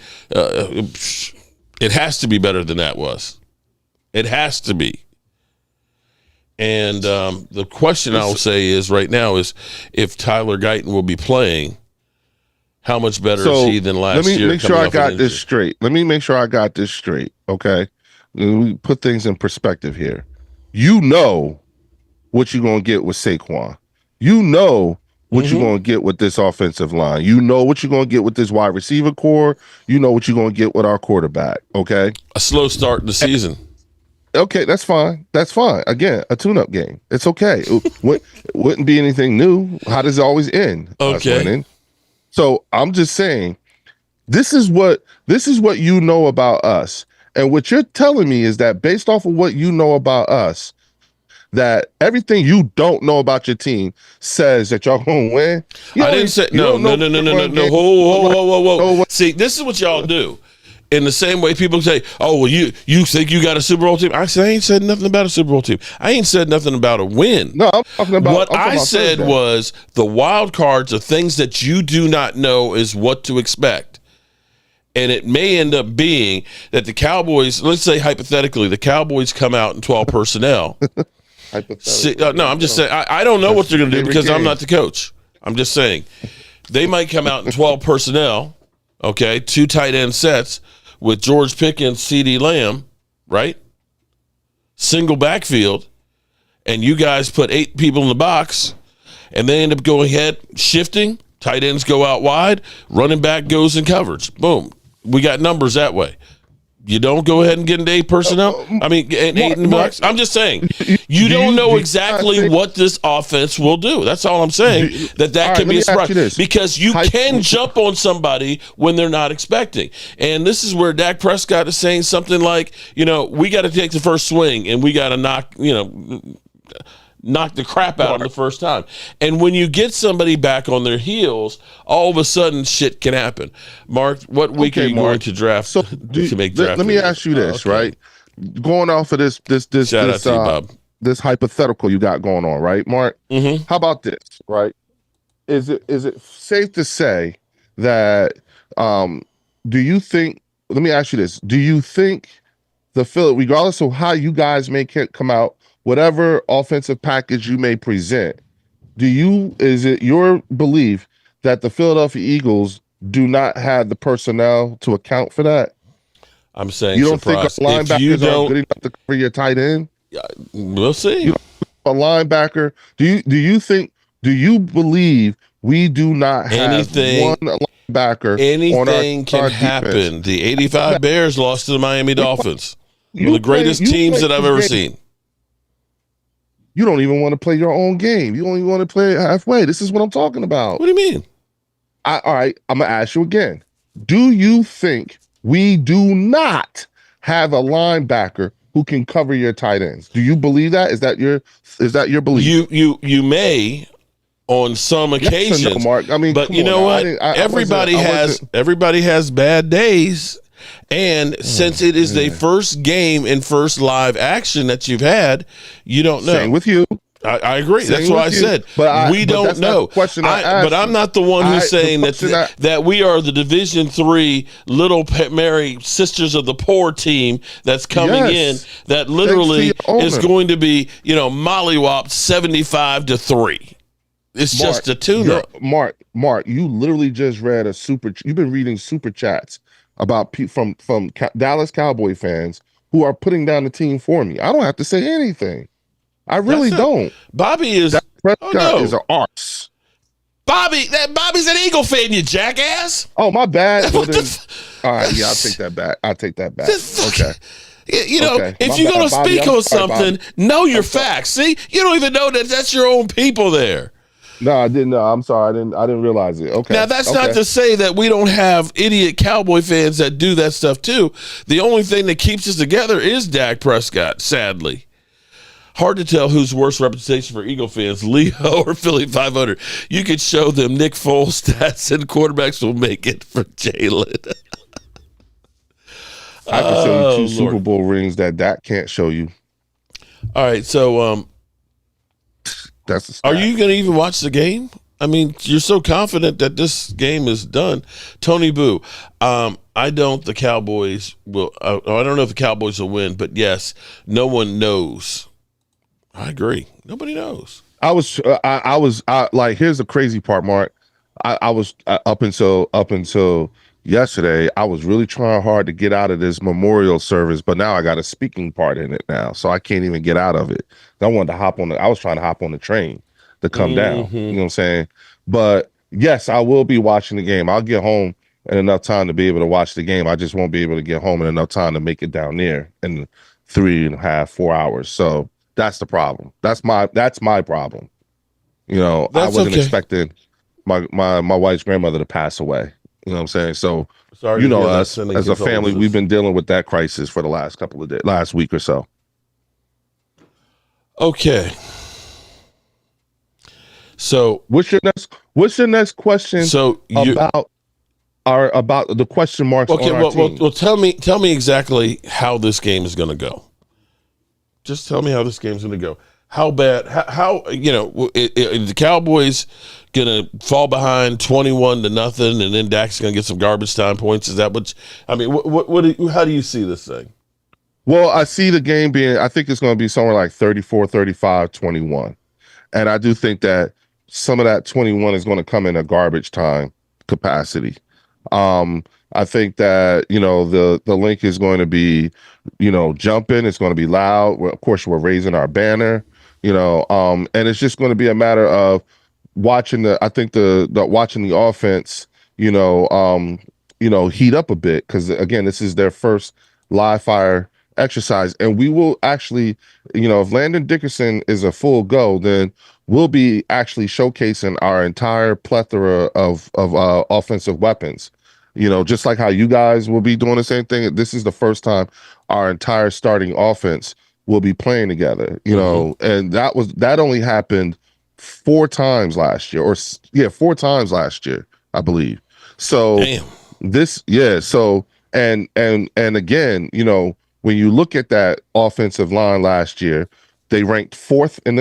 it has to be better than that was. It has to be. And the question I'll say is right now is if Tyler Guyton will be playing, how much better is he than last year? Let me make sure I got this straight. Okay. Let me put things in perspective here. You know what you're going to get with Saquon. You know what you're going to get with this offensive line. You know what you're going to get with this wide receiver core. You know what you're going to get with our quarterback. Okay. A slow start in the season. Okay, that's fine. Again, a tune-up game. It's okay. It wouldn't be anything new. How does it always end? Okay. So I'm just saying, this is what you know about us. And what you're telling me is that based off of what you know about us, that everything you don't know about your team says that y'all gonna win. I didn't say no. Whoa. See, this is what y'all do. In the same way people say, oh, well, you think you got a Super Bowl team? I said, I ain't said nothing about a Super Bowl team. I ain't said nothing about a win. No, I'm talking about what I said was the wild cards are things that you do not know is what to expect. And it may end up being that the Cowboys, let's say hypothetically, the Cowboys come out in 12 personnel. No, I'm just saying, I don't know what they're going to do because I'm not the coach. I'm just saying. They might come out in 12 personnel, okay, 2 tight end sets, with George Pickens, CeeDee Lamb, right? Single backfield, and you guys put 8 people in the box, and they end up going ahead, shifting, tight ends go out wide, running back goes in coverage. Boom. We got numbers that way. You don't go ahead and get into 8 personnel. I mean, 8 in the box. I'm just saying, you don't know exactly what this offense will do. That's all I'm saying. That could be a surprise because you can jump on somebody when they're not expecting. And this is where Dak Prescott is saying something like, we got to take the first swing and we got to knock the crap out of them the first time. And when you get somebody back on their heels, all of a sudden shit can happen. Mark, what week are you going to draft? So let me ask you this, right? Going off of this hypothetical you got going on, right, Mark? Mm-hmm. How about this, right? Is it safe to say that do you think, let me ask you this, do you think regardless of how you guys may come out, whatever offensive package you may present, is it your belief that the Philadelphia Eagles do not have the personnel to account for that? I'm saying you don't think linebackers are good enough to cover your tight end? We'll see. A linebacker. Do you believe we do not have one linebacker? Anything can happen. The '85 Bears lost to the Miami Dolphins. One of the greatest teams that I've ever seen. You don't even want to play your own game. You don't even want to play it halfway. This is what I'm talking about. What do you mean? All right, I'm going to ask you again. Do you think we do not have a linebacker who can cover your tight ends? Do you believe that? Is that your belief? You may on some occasions. Yes or no, Mark? I mean, but you know what? Everybody has bad days. And since it is the first game and first live action that you've had, you don't know. Same with you. I agree. That's why I said we don't know. But I'm not the one who's saying that we are the Division III Little Mary Sisters of the Poor team that's coming in that literally is going to be, mollywopped 75-3. It's just a tune-up. Mark, you literally just read you've been reading super chats about from Dallas Cowboy fans who are putting down the team for me. I don't have to say anything. I really don't. Bobby is is an arse. Bobby's an Eagle fan, you jackass. Oh, my bad. All right, yeah, I'll take that back. Okay. If you're going to speak on something, know your facts. See, you don't even know that's your own people there. No, I didn't know. I'm sorry. I didn't realize it. Okay. Now, that's not to say that we don't have idiot Cowboy fans that do that stuff too. The only thing that keeps us together is Dak Prescott, sadly. Hard to tell who's worse reputation for Eagle fans, Leo or Philly 500. You could show them Nick Foles stats and quarterbacks will make it for Jalen. I can show you 2 Super Bowl rings that Dak can't show you. All right, so that's are you going to even watch the game? I mean, you're so confident that this game is done. Tony Boo, I don't. The Cowboys will. I don't know if the Cowboys will win, but yes, no one knows. I agree. Nobody knows. I was like, here's the crazy part, Mark. I was up until yesterday, I was really trying hard to get out of this memorial service, but now I got a speaking part in it now, so I can't even get out of it. I was trying to hop on the train to come down. You know what I'm saying? But yes, I will be watching the game. I'll get home in enough time to be able to watch the game. I just won't be able to get home in enough time to make it down there in 3.5, 4 hours. So that's the problem. That's my problem. I wasn't expecting my wife's grandmother to pass away. You know what I'm saying? So, sorry, us as a family, we've been dealing with that crisis for the last last week or so. Okay. So, what's your next question? So about the question marks on our team? Well, tell me exactly how this game is going to go. Just tell me how this game's going to go. How bad? How the Cowboys gonna fall behind 21-0, and then Dak's gonna get some garbage time points? Is that what? I mean, how do you see this thing? Well, I see the game being. I think it's going to be somewhere like 34, 35, 21, and I do think that some of that 21 is going to come in a garbage time capacity. I think that, the link is going to be, jumping. It's going to be loud. Of course, we're raising our banner, and it's just going to be a matter of watching watching the offense, heat up a bit. Cause again, this is their first live fire exercise. And we will actually, if Landon Dickerson is a full go, then we'll be actually showcasing our entire plethora of offensive weapons. Just like how you guys will be doing the same thing. This is the first time our entire starting offense will be playing together, and that only happened 4 times last year, 4 times last year, I believe. So and again, when you look at that offensive line last year, they ranked 4th in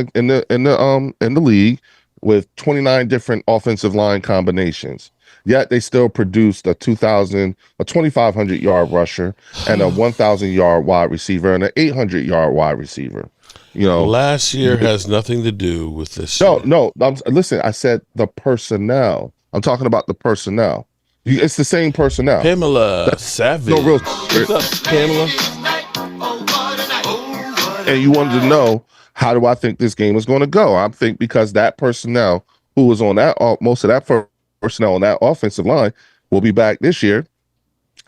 the league with 29 different offensive line combinations. Yet they still produced a 2,500 yard rusher and a 1,000 yard wide receiver and an 800 yard wide receiver. Last year has nothing to do with this. No. Listen, I said the personnel. I'm talking about the personnel. It's the same personnel. Pamela Savage. No real. What's up, Pamela? And you wanted to know, how do I think this game is going to go? I think because that personnel who was on that, most of that personnel on that offensive line will be back this year.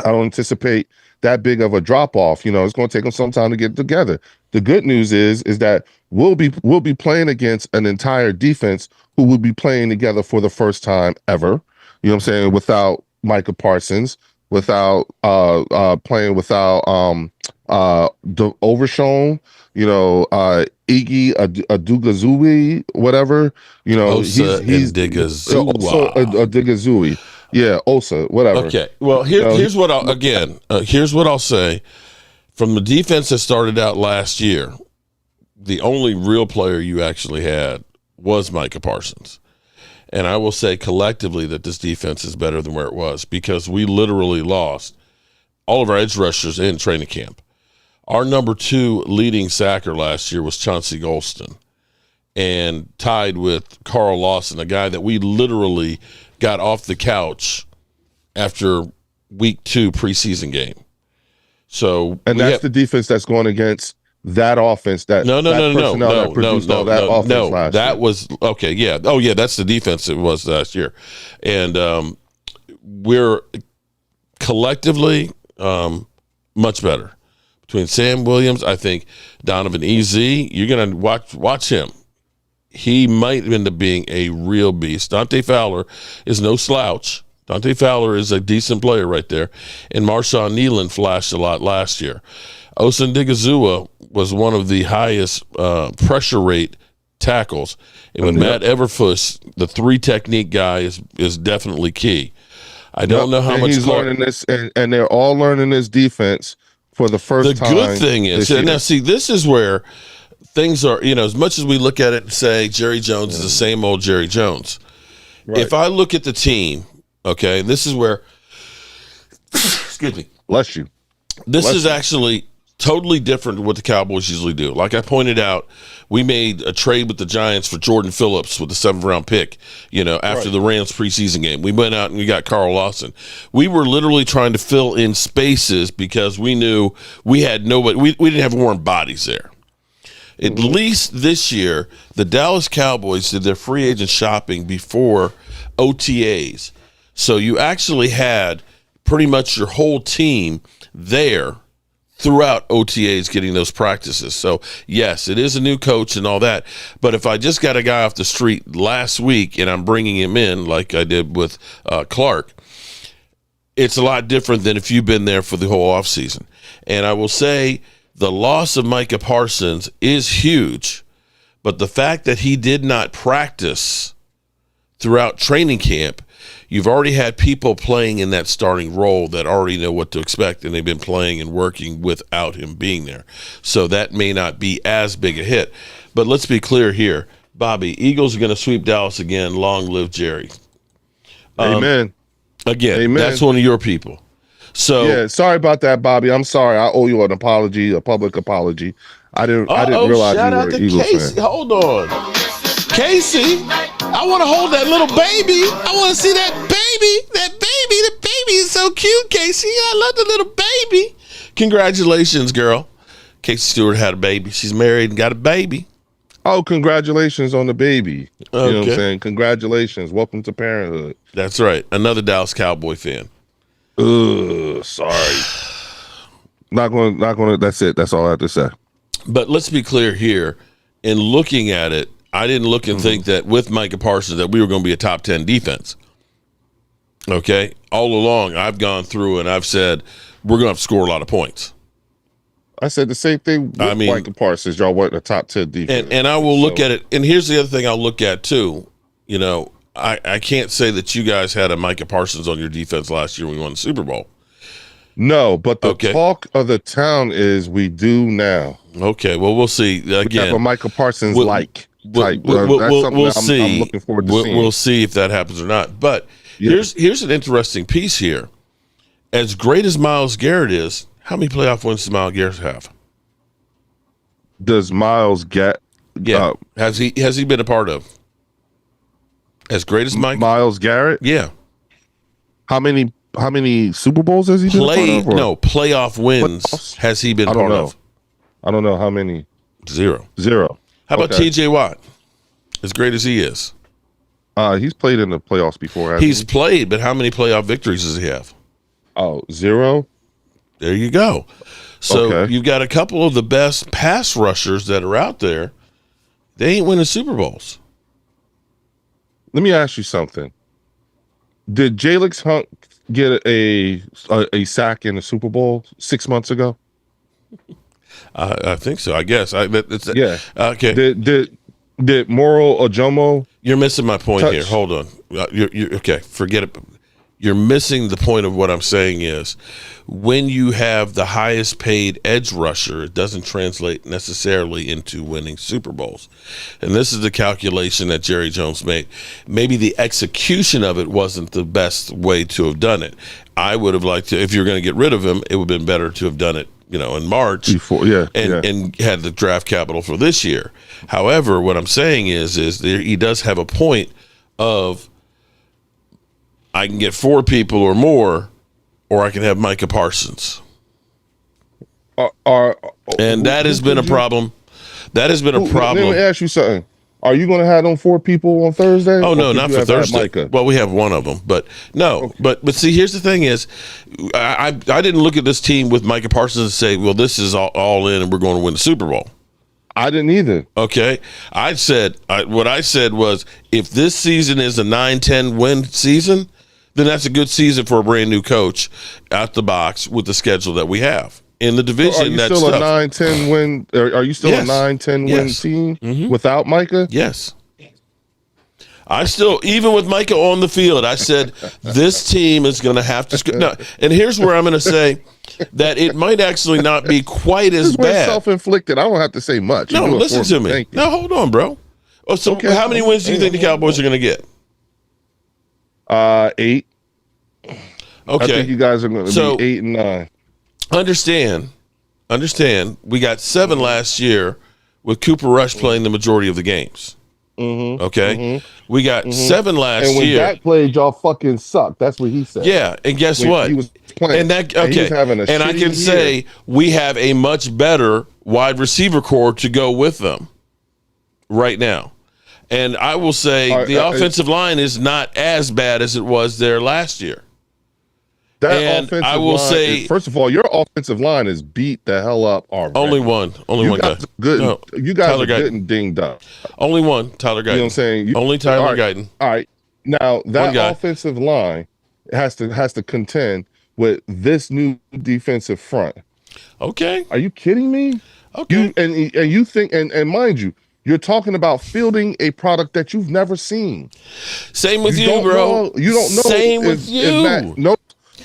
I don't anticipate that big of a drop off. It's going to take them some time to get together. The good news is that we'll be playing against an entire defense who will be playing together for the first time ever. You know what I'm saying? Without Micah Parsons, without playing without Overshown, Iggy Adugazui, whatever, Osa he's Digazui. Yeah, Osa, whatever. Okay. Well, here's what I'll say. From the defense that started out last year, the only real player you actually had was Micah Parsons. And I will say collectively that this defense is better than where it was, because we literally lost all of our edge rushers in training camp. Our number 2 leading sacker last year was Chauncey Golston, and tied with Carl Lawson, a guy that we literally got off the couch after week 2 preseason game. So, and that's the defense that's going against that offense. That was okay. Yeah. Oh, yeah. That's the defense it was last year, and we're collectively much better. Between Sam Williams, I think Donovan Easy, you're gonna watch him. He might end up being a real beast. Dante Fowler is no slouch. Dante Fowler is a decent player right there. And Marshawn Nealon flashed a lot last year. Osa Digazua was one of the highest pressure rate tackles. And with Matt Everfuss, the 3 technique guy is definitely key. I don't know how much he's learning this, and they're all learning this defense for the first time. The good thing is, now see, this is where things are, as much as we look at it and say Jerry Jones is the same old Jerry Jones. Right. If I look at the team, okay, this is where, excuse me. Bless you. This is actually totally different than what the Cowboys usually do. Like I pointed out, we made a trade with the Giants for Jordan Phillips with the 7th round pick, after the Rams preseason game. We went out and we got Carl Lawson. We were literally trying to fill in spaces because we knew we had nobody. We didn't have warm bodies there. At least this year, the Dallas Cowboys did their free agent shopping before OTAs. So you actually had pretty much your whole team there throughout OTAs getting those practices. So, yes, it is a new coach and all that. But if I just got a guy off the street last week and I'm bringing him in like I did with Clark, it's a lot different than if you've been there for the whole offseason. And I will say the loss of Micah Parsons is huge, but the fact that he did not practice throughout training camp, you've already had people playing in that starting role that already know what to expect, and they've been playing and working without him being there. So that may not be as big a hit. But let's be clear here. Bobby, Eagles are going to sweep Dallas again. Long live Jerry. Amen. Again, Amen. That's one of your people. So yeah, sorry about that, Bobby. I'm sorry. I owe you an apology, a public apology. I didn't realize shout you out were to an Eagles Casey. fan. Hold on. Casey, I want to hold that little baby. I want to see that baby. That baby. The baby is so cute, Casey. I love the little baby. Congratulations, girl. Casey Stewart had a baby. She's married and got a baby. Oh, congratulations on the baby. You know what I'm saying? Congratulations. Welcome to parenthood. That's right. Another Dallas Cowboy fan. Ugh, sorry. Not gonna that's it. That's all I have to say. But let's be clear here. In looking at it, I didn't look and think that with Micah Parsons that we were going to be a top 10 defense. Okay? All along, I've gone through and I've said we're going to have to score a lot of points. I said the same thing with Micah Parsons. Y'all weren't a top 10 defense. And I will look at it. And here's the other thing I'll look at, too. You know, I can't say that you guys had a Micah Parsons on your defense last year when we won the Super Bowl. No, but the talk of the town is we do now. Okay, well, we'll see. Again, we have a Micah Parsons type. We'll see. I'm looking forward to seeing. We'll see if that happens or not. But here's an interesting piece here. As great as Myles Garrett is, how many playoff wins does Myles Garrett have? Does Myles get? Yeah, has he been a part of? As great as Myles Garrett? Yeah. How many Super Bowls has he been a part of? No, playoff wins has he been part of? I don't know how many. Zero. How about TJ Watt? As great as he is. He's played in the playoffs before. He's played, but how many playoff victories does he have? Oh, 0. There you go. So you've got a couple of the best pass rushers that are out there. They ain't winning Super Bowls. Let me ask you something. Did Jalix Hunt get a sack in the Super Bowl 6 months ago? I think so. I guess. Yeah. Okay. Did Moro Ojomo? You're missing my point here. Hold on. You're okay. Forget it. You're missing the point of what I'm saying is when you have the highest paid edge rusher, it doesn't translate necessarily into winning Super Bowls. And this is the calculation that Jerry Jones made. Maybe the execution of it wasn't the best way to have done it. I would have liked to, if you're going to get rid of him, it would have been better to have done it, in March and had the draft capital for this year. However, what I'm saying is he does have a point of I can get 4 people or more, or I can have Micah Parsons. And that has been a problem. That has been a problem. Let me ask you something. Are you going to have them 4 people on Thursday? Oh, no, not for Thursday. Well, we have one of them. But no. Okay. But see, here's the thing is, I didn't look at this team with Micah Parsons and say, well, this is all in and we're going to win the Super Bowl. I didn't either. Okay. What I said was, if this season is a 9-10 win season, then that's a good season for a brand new coach out the box with the schedule that we have in the division. So are you still a 9-10 win? Are you still a 9-10 win team without Micah? Yes. I still, even with Micah on the field, I said this team is going to have to. No, and here's where I'm going to say that it might actually not be quite as bad. Self-inflicted. I don't have to say much. No, listen to me. No, hold on, bro. Oh, so how many wins do you think the Cowboys are going to get? 8. Okay. I think you guys are going to be 8 and 9. Understand. We got 7 last year with Cooper Rush playing the majority of the games. Mm-hmm. Okay. Mm-hmm. We got 7 last year. And when Dak played, y'all fucking sucked. That's what he said. Yeah. And guess what? He was playing. And that, okay. He was having and I can say we have a much better wide receiver core to go with them right now. And I will say the offensive line is not as bad as it was there last year. I will say, first of all, your offensive line is beat the hell up already. Only one guy. You guys are getting dinged up. Only one, Tyler Guyton. You know what I'm saying? Only Tyler Guyton. All right. Now that offensive line has to contend with this new defensive front. Okay. Are you kidding me? Okay. You think and mind you, you're talking about fielding a product that you've never seen. Same with you, bro. You don't know. Same with you.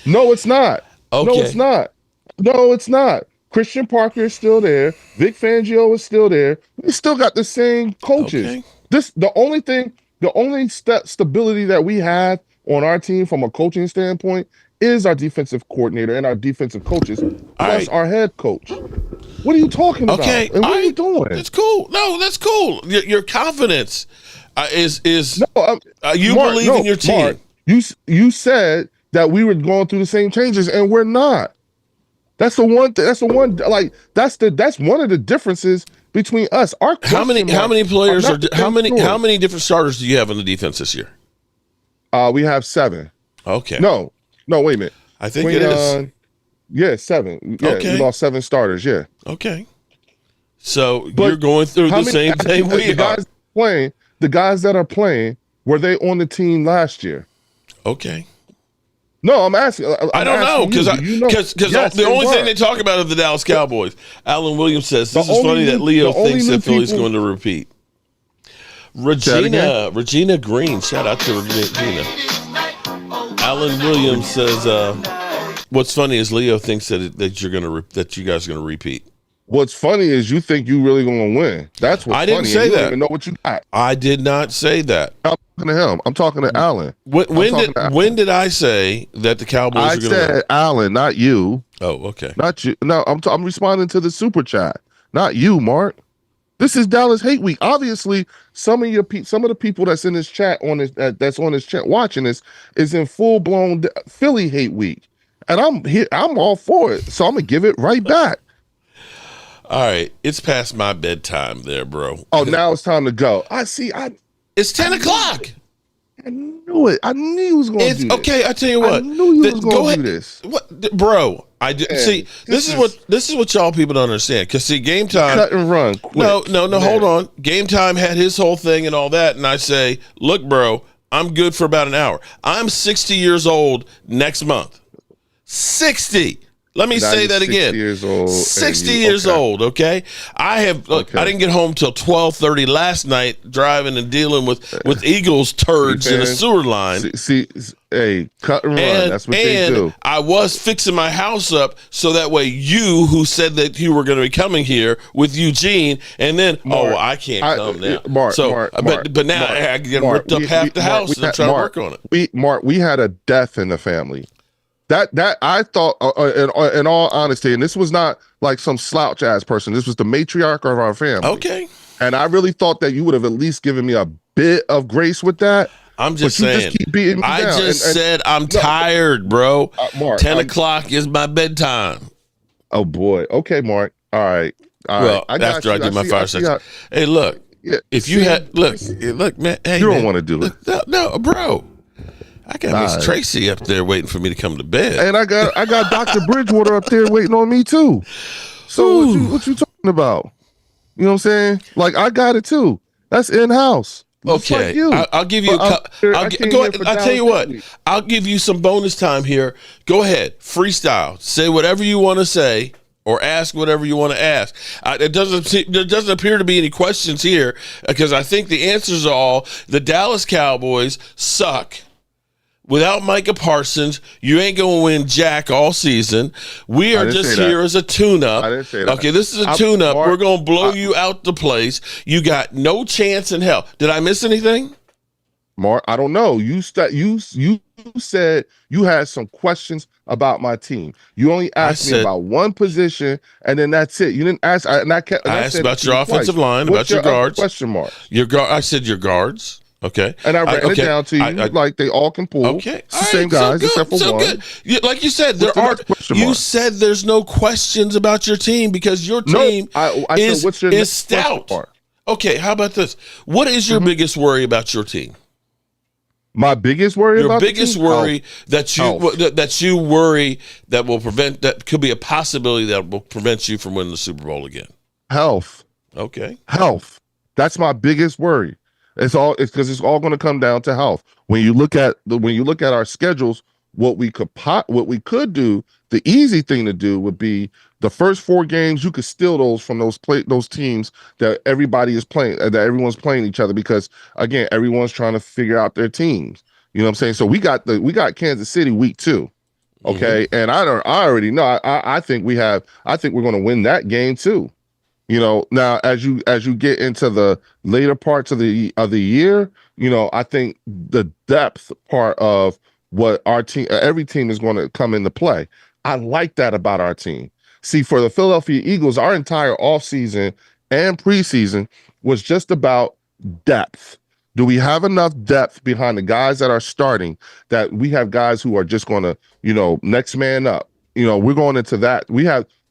No, it's not. Okay. No, it's not. No, it's not. Christian Parker is still there. Vic Fangio is still there. We still got the same coaches. Okay. The only stability that we have on our team from a coaching standpoint is our defensive coordinator and our defensive coaches, plus our head coach. What are you talking about? Okay, and what are you doing? It's cool. No, that's cool. Your confidence is you believe in your team. Mark, you said that we were going through the same changes, and we're not. That's the one. That's the one. Like that's one of the differences between us. How many players are how many different starters do you have on the defense this year? We have 7. Okay. No, wait a minute. I think it is. Yeah, 7. Yeah, okay. We lost 7 starters. Yeah. Okay. So you're going through the same thing we are. The guys that are playing, were they on the team last year? Okay. No, I'm asking. I don't know because the only thing they talk about is the Dallas Cowboys. Alan Williams says this is funny that Leo thinks that Philly's going to repeat. Regina Green, shout out to Regina. Alan Williams says, "What's funny is Leo thinks that you guys are going to repeat." What's funny is you think you really going to win. That's what's funny. I didn't say that. Don't even know what you got. I did not say that. I'm talking to him. I'm talking to Alan. When did I say that the Cowboys are going to win? I said Alan, not you. Oh, okay. Not you. No, I'm responding to the super chat. Not you, Mark. This is Dallas Hate Week. Obviously, some of the people that's in this chat that's on this chat watching this is in full blown Philly Hate Week, and I'm here. I'm all for it. So I'm gonna give it right back. All right, it's past my bedtime there, bro. Oh, now it's time to go. It's 10 o'clock. I knew it. I knew he was going to do this. Okay, I tell you what. I knew he was going to do this. What, bro? See. This is what y'all people don't understand. Because see, Game Time cut and run. Quick. No. Hold on. Game Time had his whole thing and all that, and I say, look, bro, I'm good for about an hour. I'm 60 years old next month. 60. Let me say that again. 60 years old, okay? I didn't get home till 12:30 last night driving and dealing with Eagles turds in a sewer line. Hey, cut and run. That's what they do. I was fixing my house up so that way you, who said that you were going to be coming here with Eugene, and then, I can't come now. But now I get ripped up half the house and I'm trying to work on it. We had a death in the family. That I thought, in all honesty, and this was not like some slouch ass person. This was the matriarch of our family. Okay. And I really thought that you would have at least given me a bit of grace with that. I'm just saying. Keep beating me down. Said I'm tired, bro. Mark, 10 o'clock is my bedtime. Oh boy. Okay, Mark. All right. After I do my fire section. Hey, look. Yeah, if you had look, man. Hey, you don't want to do it. No, bro. I got Miss Tracy up there waiting for me to come to bed. And I got Dr. Bridgewater up there waiting on me too. So what you talking about? You know what I'm saying? Like I got it too. That's in-house. Okay. Like I'll give you I'll tell you what. I'll give you some bonus time here. Go ahead. Freestyle. Say whatever you want to say or ask whatever you want to ask. There doesn't appear to be any questions here because I think the answers are all the Dallas Cowboys suck. Without Micah Parsons, you ain't going to win jack all season. We are just here as a tune-up. I didn't say that. Okay, this is a tune-up. We're going to blow you out the place. You got no chance in hell. Did I miss anything? Mark, I don't know. You said you had some questions about my team. You only asked me about one position, and then that's it. You didn't ask. I asked about your offensive line, about your guards. Question mark. I said your guards. Okay. And I ran it down to you like they all can pull. Okay. It's the same guys except for one. Good. Like you said, you said there's no questions about your team because your team is stout. Okay, how about this? What is your biggest worry about your team? My biggest worry about the team? Your biggest worry that you worry that could be a possibility that will prevent you from winning the Super Bowl again. Health. Okay. Health. That's my biggest worry. It's because it's all going to come down to health. When you look at our schedules, what we could do, the easy thing to do would be the first 4 games. You could steal those from those teams that everybody is playing, that everyone's playing each other because again, everyone's trying to figure out their teams. You know what I'm saying? So we got Kansas City week 2. Okay, and I already know. I think we're going to win that game too. You know, now as you get into the later parts of the year, you know, I think the depth part of what our team, every team is going to come into play. I like that about our team. See, for the Philadelphia Eagles, our entire offseason and preseason was just about depth. Do we have enough depth behind the guys that are starting that we have guys who are just going to, next man up? We're going into that.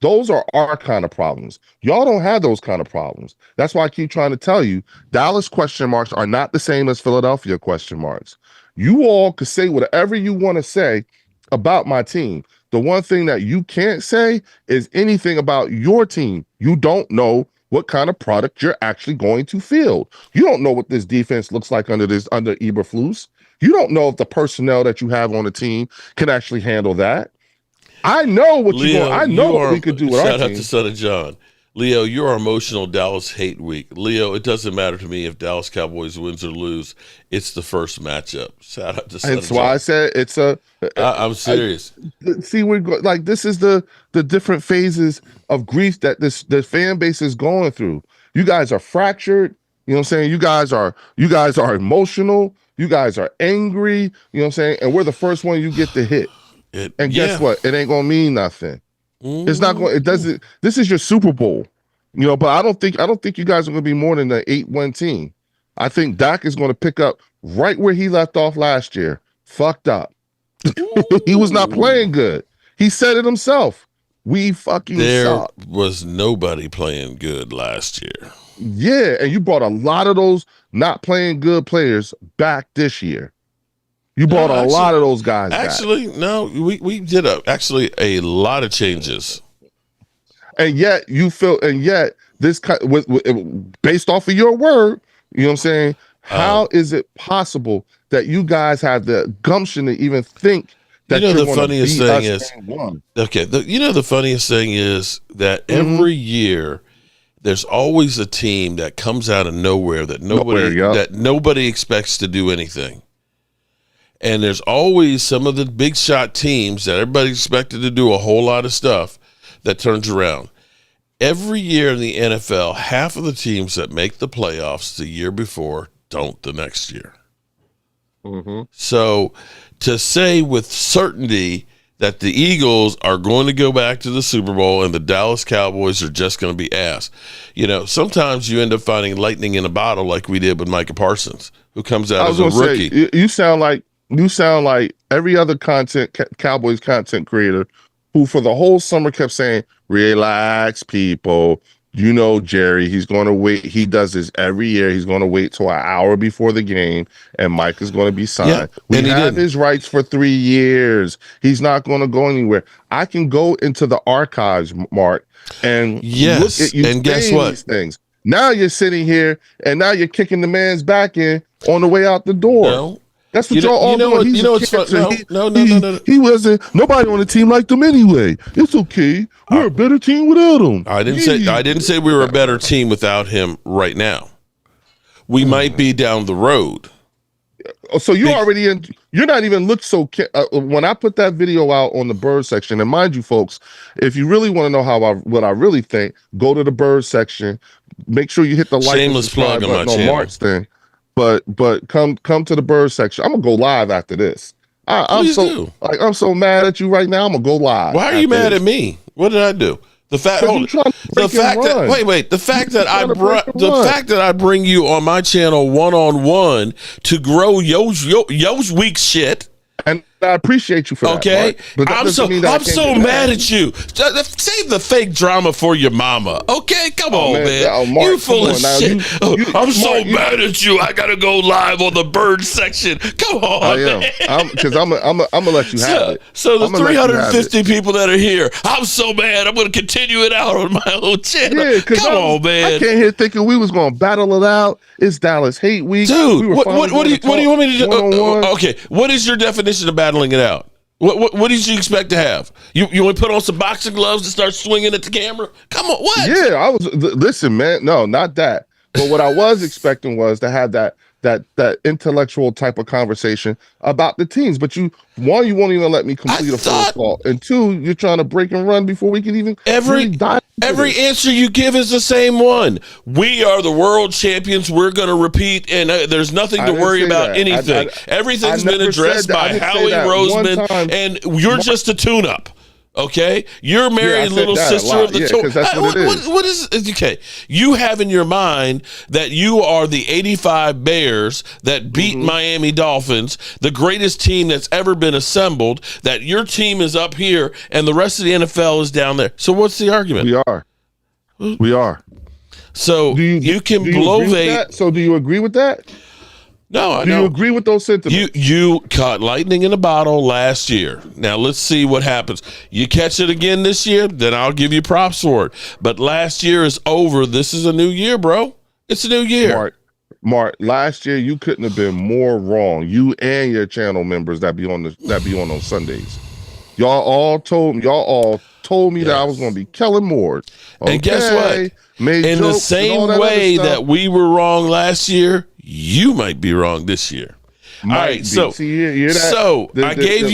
Those are our kind of problems. Y'all don't have those kind of problems. That's why I keep trying to tell you, Dallas question marks are not the same as Philadelphia question marks. You all could say whatever you want to say about my team. The one thing that you can't say is anything about your team. You don't know what kind of product you're actually going to field. You don't know what this defense looks like under Eberflus. You don't know if the personnel that you have on the team can actually handle that. I know what what we could do with our team. Shout out to Son of John. Leo, you're emotional Dallas hate week. Leo, it doesn't matter to me if Dallas Cowboys wins or lose. It's the first matchup. Shout out to Son of John. That's why I said it's a. I'm serious. This is the different phases of grief that the fan base is going through. You guys are fractured. You know what I'm saying? You guys are emotional. You guys are angry. You know what I'm saying? And we're the first one you get to hit. Guess what? It ain't gonna mean nothing. It's not going. It doesn't. This is your Super Bowl, But I don't think you guys are going to be more than an 8-win team. I think Dak is going to pick up right where he left off last year. Fucked up. He was not playing good. He said it himself. We fucking suck. There was nobody playing good last year. Yeah, and you brought a lot of those not playing good players back this year. You brought a lot of those guys back. No, we did a lot of changes. And yet this based off of your word, you know what I'm saying? How is it possible that you guys have the gumption to even think that the funniest thing is the funniest thing is that every year there's always a team that comes out of nowhere that nobody expects to do anything. And there's always some of the big shot teams that everybody expected to do a whole lot of stuff that turns around. Every year in the NFL, half of the teams that make the playoffs the year before don't the next year. Mm-hmm. So to say with certainty that the Eagles are going to go back to the Super Bowl and the Dallas Cowboys are just going to be ass. Sometimes you end up finding lightning in a bottle like we did with Micah Parsons, who comes out as a rookie. You sound like every other Cowboys content creator who for the whole summer kept saying, relax, people. Jerry, he's going to wait. He does this every year. He's going to wait till an hour before the game, and Mike is going to be signed. We have his rights for 3 years. He's not going to go anywhere. I can go into the archives, Mark, and look at you and guess what? These things. Now you're sitting here, and now you're kicking the man's back in on the way out the door. No. That's what y'all all doing. It's fun. No. He wasn't. Nobody on the team liked him anyway. It's okay. We're a better team without him. I didn't say we were a better team without him right now. We might be down the road. So you're already in. You're not even looked so. When I put that video out on the bird section, and mind you, folks, if you really want to know what I really think, go to the bird section. Make sure you hit the like and subscribe button on Mark's thing. But come to the bird section. I'm gonna go live after this. I'm so mad at you right now. I'm gonna go live. Why are you mad at me? What did I do? The fact that I bring you on my channel one-on-one to grow yo's weak shit. And I appreciate you for that. Okay, I'm so mad at you. Save the fake drama for your mama. Okay, come on, man. Mark, you full of shit. I'm so mad at you. I gotta go live on the bird section. Come on, I am. Because I'm gonna let you have it. So the 350 people that are here, I'm so mad. I'm gonna continue it out on my own channel. Yeah, come on, man. I came here thinking we was gonna battle it out. It's Dallas Hate Week, dude. What do you want me to do? Okay, what is your definition of battling it out? What did you expect to have? You want to put on some boxing gloves and start swinging at the camera? Come on, what? Yeah, I was. Listen, man, no, not that. But what I was expecting was to have that intellectual type of conversation about the teams. But you won't even let me complete a full thought, and two, you're trying to break and run before we can even every answer you give is the same one. We are the world champions. We're going to repeat, and there's nothing to worry about anything. Everything's been addressed by Howie Roseman, and you're just a tune-up. Okay, you're married little sister of the because that's what it is. What is okay? You have in your mind that you are the '85 Bears that beat Miami Dolphins, the greatest team that's ever been assembled. That your team is up here and the rest of the NFL is down there. So what's the argument? We are. So you can bloviate. So do you agree with that? No, I don't. Do you agree with those sentiments? You caught lightning in a bottle last year. Now let's see what happens. You catch it again this year, then I'll give you props for it. But last year is over. This is a new year, bro. It's a new year. Mark, last year you couldn't have been more wrong. You and your channel members that be on Sundays. Y'all all told me that I was going to be Kellen Moore. Okay? And guess what? In the same way that we were wrong last year, you might be wrong this year. All right, so I gave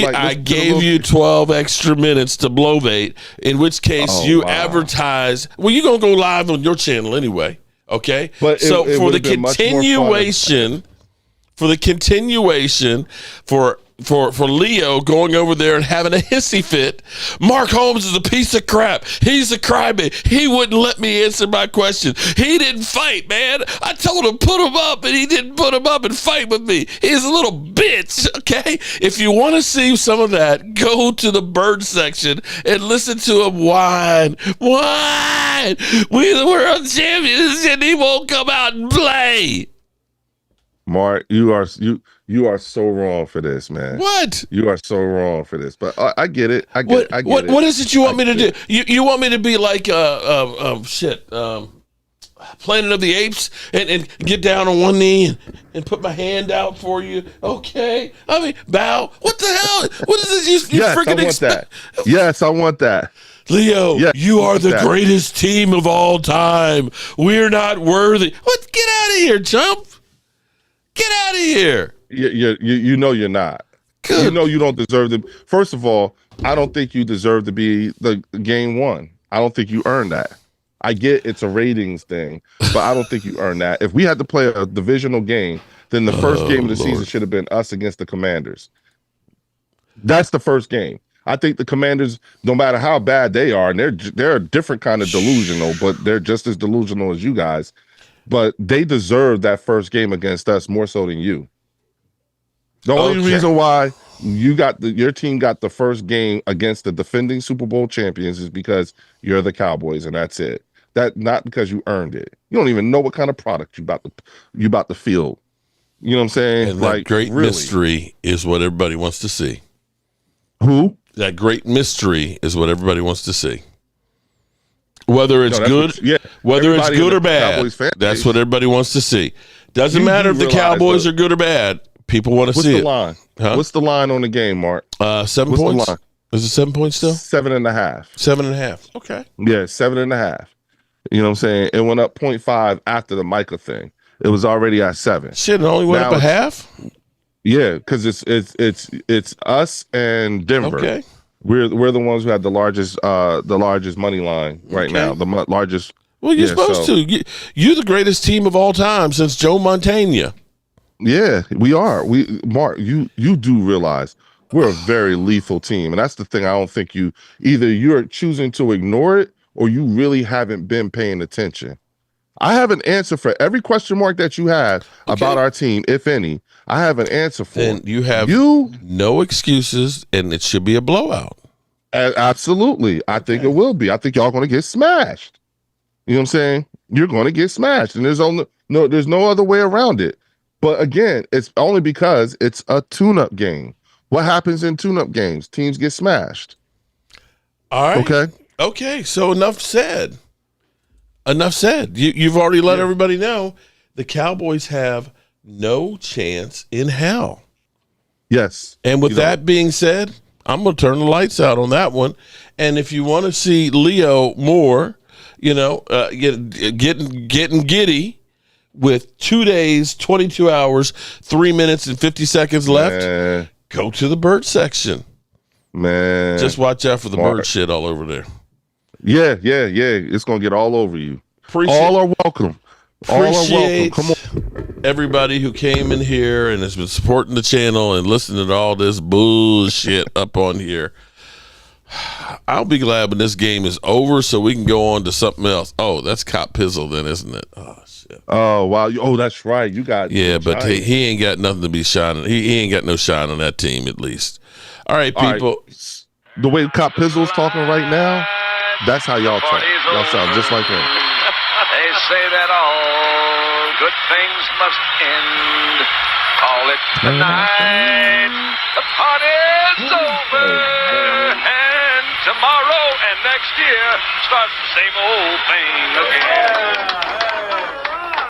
you 12 extra minutes to bloviate, in which case you advertise. Well, you're going to go live on your channel anyway, okay? But for the continuation, for Leo going over there and having a hissy fit, Mark Holmes is a piece of crap. He's a crybaby. He wouldn't let me answer my question. He didn't fight, man. I told him put him up, and he didn't put him up and fight with me. He's a little bitch, okay? If you want to see some of that, go to the bird section and listen to him whine. We the world champions, and he won't come out and play. Mark, you are so wrong for this, man. What? You are so wrong for this, but I get it. I get it. What is it you want me to do? You want me to be like Planet of the Apes and get down on one knee and put my hand out for you? Okay. I mean, bow. What the hell? What is this? You freaking expect? Yes, I want that. Leo, you are the greatest team of all time. We're not worthy. What? Get out of here, chump. Get out of here. You know you're not. Good. You know you don't deserve to. First of all, I don't think you deserve to be the game one. I don't think you earned that. I get it's a ratings thing, but I don't think you earned that. If we had to play a divisional game, then the first game of the season should have been us against the Commanders. That's the first game. I think the Commanders, no matter how bad they are, and they're a different kind of delusional, but they're just as delusional as you guys. But they deserve that first game against us more so than you. The only reason why your team got the first game against the defending Super Bowl champions is because you're the Cowboys, and that's it. That not because you earned it. You don't even know what kind of product you about to field. You know what I'm saying? And that great mystery is what everybody wants to see. Who? That great mystery is what everybody wants to see. Whether it's whether it's good or bad, that's what everybody wants to see. Doesn't matter if the Cowboys are good or bad. People want to see it. What's the line? What's the line on the game, Mark? 7 points. Is it 7 points still? 7.5. 7.5. Okay. Yeah, 7.5. You know what I'm saying? It went up 0.5 after the Micah thing. It was already at 7. Shit, it only went up a half? Yeah, because it's us and Denver. Okay. We're the ones who have the largest money line right now. The largest. Well, you're supposed to. You're the greatest team of all time since Joe Montana. Yeah, we are. Mark, you do realize we're a very lethal team, and that's the thing. I don't think you're choosing to ignore it, or you really haven't been paying attention. I have an answer for every question mark that you have about our team, if any. I have an answer for. Then you have no excuses, and it should be a blowout. Absolutely, I think it will be. I think y'all going to get smashed. You know what I'm saying? You're going to get smashed, and there's no other way around it. But again, it's only because it's a tune-up game. What happens in tune-up games? Teams get smashed. All right. Okay. So enough said. You've already let everybody know the Cowboys have no chance in hell. Yes. And with that being said, I'm going to turn the lights out on that one. And if you want to see Leo more, getting giddy with 2 days, 22 hours, 3 minutes and 50 seconds left, go to the bird section. Man. Just watch out for the bird shit all over there. Yeah. It's going to get all over you. All are welcome. Appreciate come on. Everybody who came in here and has been supporting the channel and listening to all this bullshit up on here. I'll be glad when this game is over so we can go on to something else. Oh, that's Cop Pizzle then, isn't it? Oh, shit. Oh, wow. Oh, that's right. You got but he ain't got nothing to be shining. He ain't got no shine on that team, at least. All right, people. The way Cop Pizzle's talking right now, that's how y'all talk. Y'all sound just like him. They say that all good things must end. Call it tonight. The party's over. And tomorrow and next year starts the same old thing again.